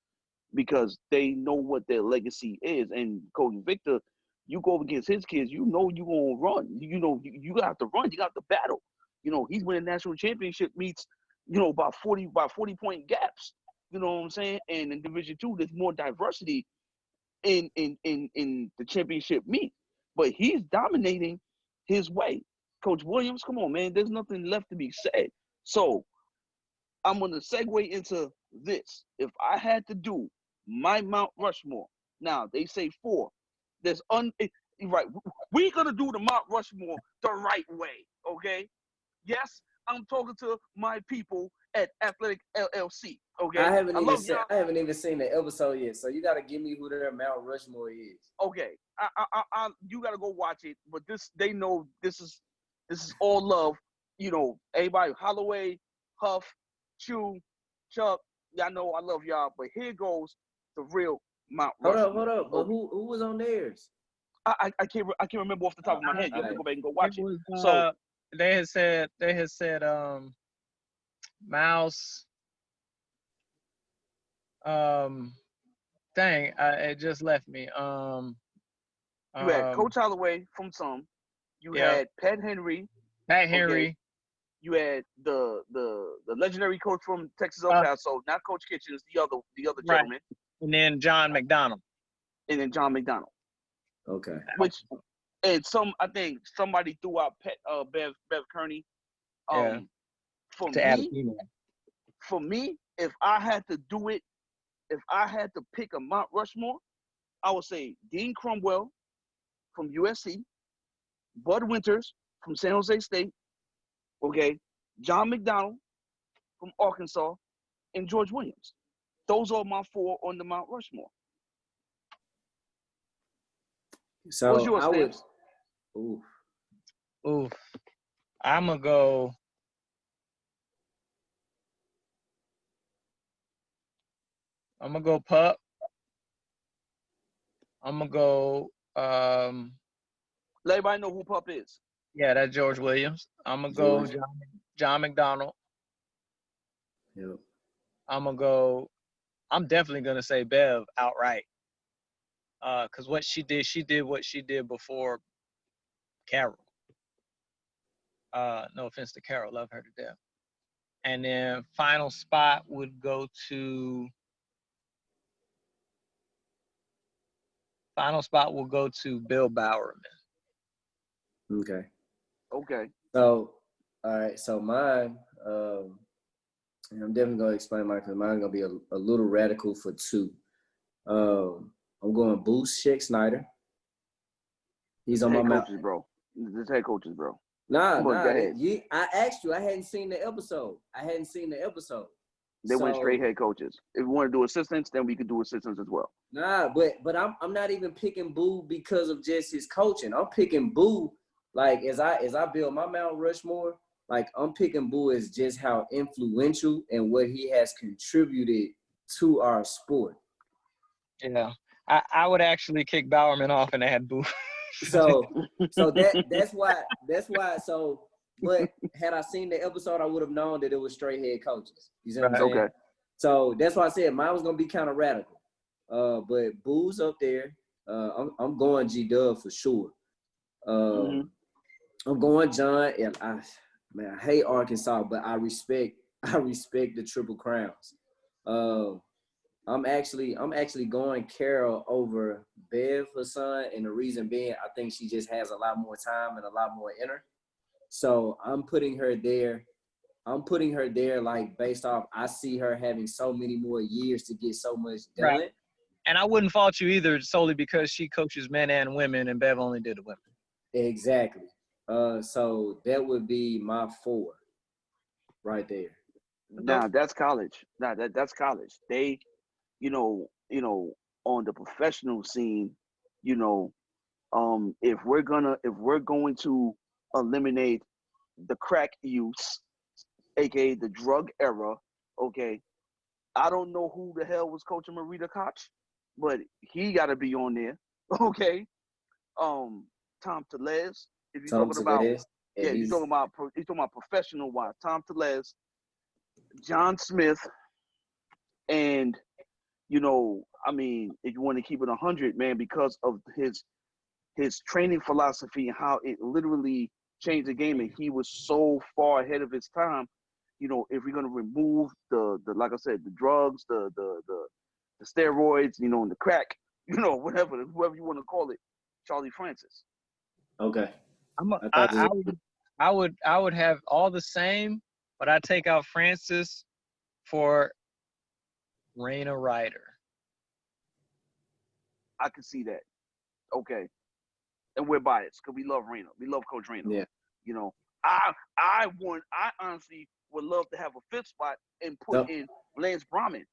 because they know what their legacy is. And Coach Victor, you go up against his kids, you know you're going to run. You know, you got to run. You got to battle. You know, he's winning national championship meets, you know, by 40-point gaps. You know what I'm saying? And in Division II, there's more diversity in the championship meet. But he's dominating his way. Coach Williams, come on, man. There's nothing left to be said. So I'm going to segue into this. If I had to do my Mount Rushmore, now they say 4. There's right. We're going to do the Mount Rushmore the right way, okay? Yes, I'm talking to my people at Athletic LLC, okay? I haven't even seen the episode yet, so you got to give me who their Mount Rushmore is. Okay, you got to go watch it, but they know this is all love. You know, everybody, Holloway, Huff, Chew, Chuck, y'all know I love y'all, but here goes the real Mount Rushmore. Hold up. But who was on theirs? I can't remember off the top of my head. You have to go back and go watch it. So they had said Mouse. Dang, it just left me. You had Coach Holloway from some. You had Pat Henry. Okay. You had the legendary coach from Texas El Paso, not Coach Kitchens, the other gentleman. And then John McDonald. Okay. Which And I think somebody threw out Bev Kearney. Yeah. For To add a me, female. if I had to do it, if I had to pick a Mount Rushmore, I would say Dean Cromwell from USC, Bud Winters from San Jose State, okay, John McDonald from Arkansas, and George Williams. Those are my 4 on the Mount Rushmore. So What's yours, I would. Stamps? Oof. I'm gonna go. Pup. I'm gonna go. Let everybody know who Pup is. Yeah, that's George Williams. I'm gonna go John McDonald. Yep. I'm definitely gonna say Bev outright. Cause what she did what she did before Carol. No offense to Carol, love her to death. And then final spot would go to. Final spot will go to Bill Bowerman. Okay. So, all right. So mine, and I'm definitely gonna explain mine because mine's gonna be a little radical for 2. I'm going Boost Sheck Snyder. He's on my mouth. Bro. The head coaches, bro. Nah. Go ahead. I asked you. I hadn't seen the episode. They went straight head coaches. If we want to do assistants, then we could do assistants as well. Nah, but I'm not even picking Boo because of just his coaching. I'm picking Boo like as I build my Mount Rushmore. Like I'm picking Boo as just how influential and what he has contributed to our sport. Yeah, I would actually kick Bowerman off and add Boo. So that's why. So, but had I seen the episode, I would have known that it was straight head coaches. You see what I'm saying? Okay. So that's why I said mine was gonna be kind of radical. But Boo's up there. I'm going G-Dub for sure. I'm going John, and I hate Arkansas, but I respect the Triple Crowns. I'm actually going Carol over Bev Hassan, and the reason being I think she just has a lot more time and a lot more in her. So I'm putting her there. Like based off I see her having so many more years to get so much done. Right. And I wouldn't fault you either solely because she coaches men and women and Bev only did the women. Exactly. So that would be my 4 right there. Now that's college. That's college. They, on the professional scene, if we're going to eliminate the crack use, aka the drug era, okay, I don't know who the hell was coaching Marita Koch, but he got to be on there, okay. Tom Telez, if you're talking about, he's talking about professional wise. Tom Telez, John Smith, and if you want to keep it 100, man, because of his training philosophy and how it literally changed the game, and he was so far ahead of his time. If we're gonna remove the like I said, the drugs, the steroids, and the crack, whoever you want to call it, Charlie Francis. Okay. I would have all the same, but I take out Francis for Raina Ryder. I can see that. Okay. And we're biased because we love Raina. We love Coach Raina. Yeah. I honestly would love to have a 5th spot and put in Lance Brahman.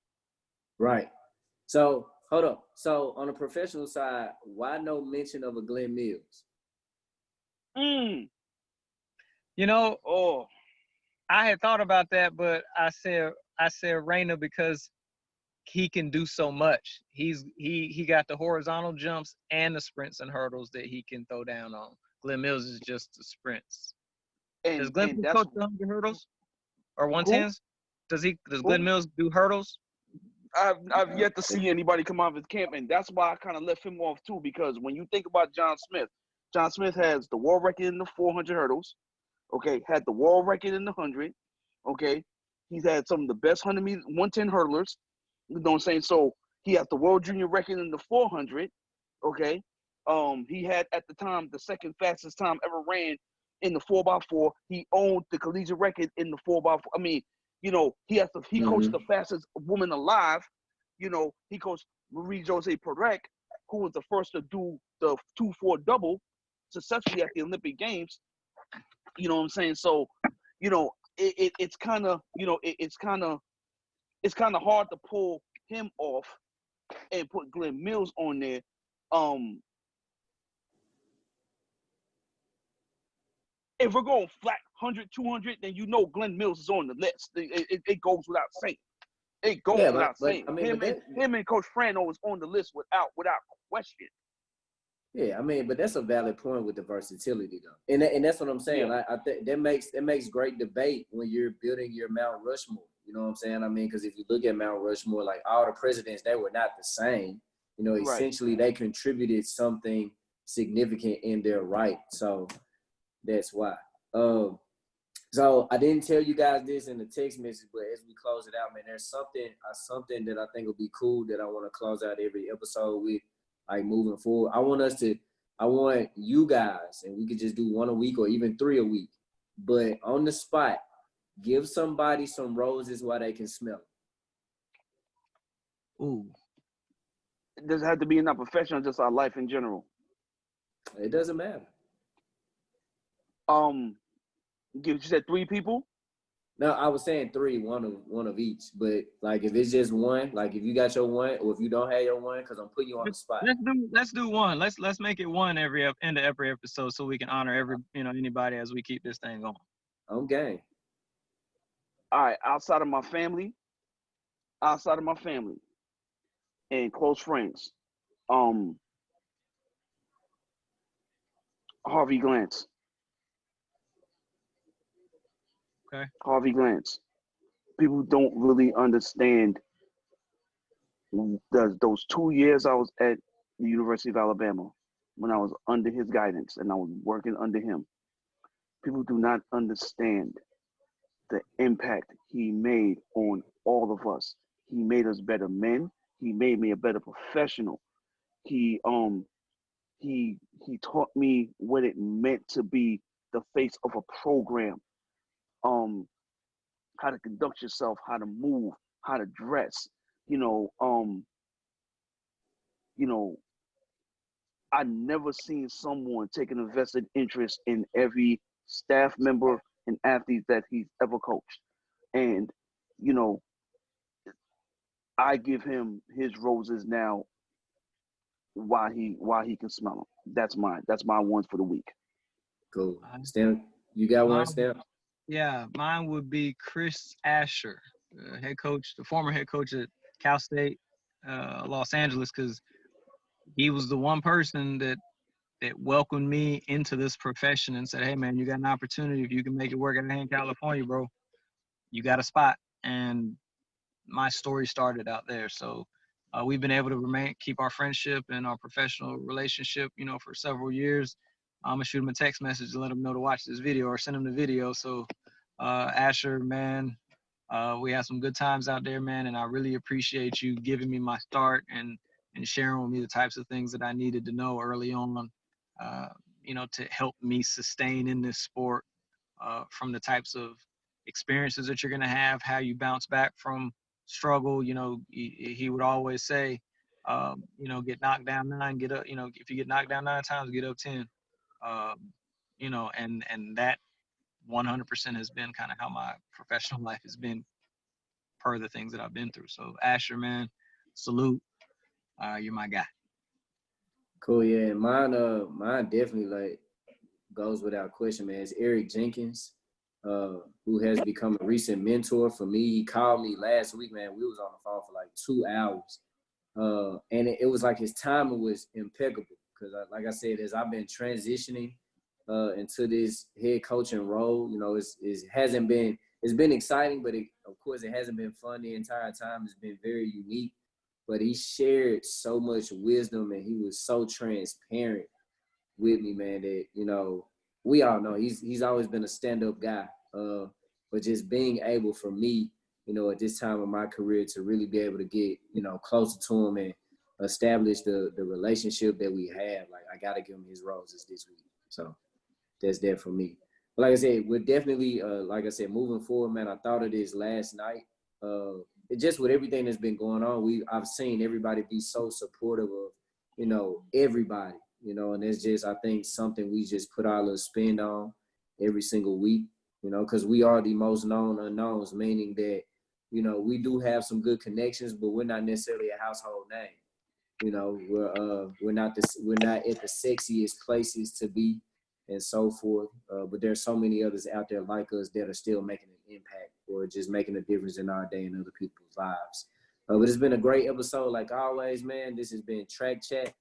Right. So hold up. So on the professional side, why no mention of a Glenn Mills? I had thought about that, but I said Raina because he can do so much. He got the horizontal jumps and the sprints and hurdles that he can throw down on. Glenn Mills is just the sprints. Does Glenn Mills coach the 100 hurdles or 110s? Does Glenn Mills do hurdles? I've yet to see anybody come out of his camp, and that's why I kind of left him off too. Because when you think about John Smith has the world record in the 400 hurdles. Okay, had the world record in the 100. Okay, he's had some of the best 110 hurdlers. You know what I'm saying? So he has the world junior record in the 400. Okay, He had at the time the second fastest time ever ran in the 4x4. He owned the collegiate record in the 4x4. I mean, he coached the fastest woman alive. He coached Marie Jose Perec, who was the first to do the 2-4 double successfully at the Olympic Games. You know what I'm saying? So, it's kind of, it's kind of hard to pull him off and put Glenn Mills on there. If we're going flat 100, 200, then Glenn Mills is on the list. It goes without saying. It goes without saying. I mean, him and Coach Frano is on the list without question. Yeah, I mean, but that's a valid point with the versatility, though, and that's what I'm saying. Yeah. I think that makes great debate when you're building your Mount Rushmore. You know what I'm saying? I mean, because if you look at Mount Rushmore, like all the presidents, they were not the same. Essentially they contributed something significant in their right. So that's why. So I didn't tell you guys this in the text message, but as we close it out, man, there's something that I think will be cool that I want to close out every episode with, like moving forward. I want you guys, and we could just do 1 a week or even 3 a week, but on the spot, give somebody some roses while they can smell them. Ooh. Does it have to be in our profession or just our life in general? It doesn't matter. You said 3 people? No, I was saying 3, one of each. But like if it's just one, like if you got your one, or if you don't have your one, because I'm putting you on the spot. Let's do one. Let's make it one end of every episode so we can honor anybody as we keep this thing going. Okay. All right, outside of my family and close friends, Harvey Glantz. Okay. Harvey Glantz. People don't really understand those 2 years I was at the University of Alabama when I was under his guidance and I was working under him. People do not understand the impact he made on all of us. He made us better men. He made me a better professional. He taught me what it meant to be the face of a program. How to conduct yourself, how to move, how to dress. I never seen someone take an invested interest in every staff member and athlete that he's ever coached. And, I give him his roses now while he can smell them. That's my ones for the week. Cool. Stan, you got one, Stan? Yeah, mine would be Chris Asher, the former head coach at Cal State, Los Angeles, because he was the one person that welcomed me into this profession and said, "Hey, man, you got an opportunity. If you can make it work in California, bro, you got a spot." And my story started out there. So we've been able to keep our friendship and our professional relationship, for several years. I'm gonna shoot him a text message and let him know to watch this video or send him the video. So Asher, man, we had some good times out there, man, and I really appreciate you giving me my start and sharing with me the types of things that I needed to know early on, to help me sustain in this sport, from the types of experiences that you're gonna have, how you bounce back from struggle. He would always say, get knocked down 9, get up. If you get knocked down 9 times, get up 10. And that 100% has been kind of how my professional life has been per the things that I've been through. So Asher, man, salute. You're my guy. Cool, yeah. Mine definitely like goes without question, man. It's Eric Jenkins, who has become a recent mentor for me. He called me last week, man. We was on the phone for like 2 hours. And it was like his timing was impeccable because, like I said, as I've been transitioning into this head coaching role, it's been exciting, but of course it hasn't been fun the entire time. It's been very unique, but he shared so much wisdom and he was so transparent with me, man, that, we all know he's always been a stand-up guy. But just being able for me, at this time of my career to really be able to get, closer to him establish the relationship that we have. Like, I gotta give him his roses this week. So that's that for me. But like I said, we're definitely, like I said, moving forward, man. I thought of this last night. It just with everything that's been going on, I've seen everybody be so supportive of, you know, everybody, you know, and it's just, I think, something we just put our little spin on every single week, you know, because we are the most known unknowns, meaning that, you know, we do have some good connections, but we're not necessarily a household name. You know, we're not at the sexiest places to be, and so forth. But there's so many others out there like us that are still making an impact or just making a difference in our day and other people's lives. But it's been a great episode, like always, man. This has been Track Chat.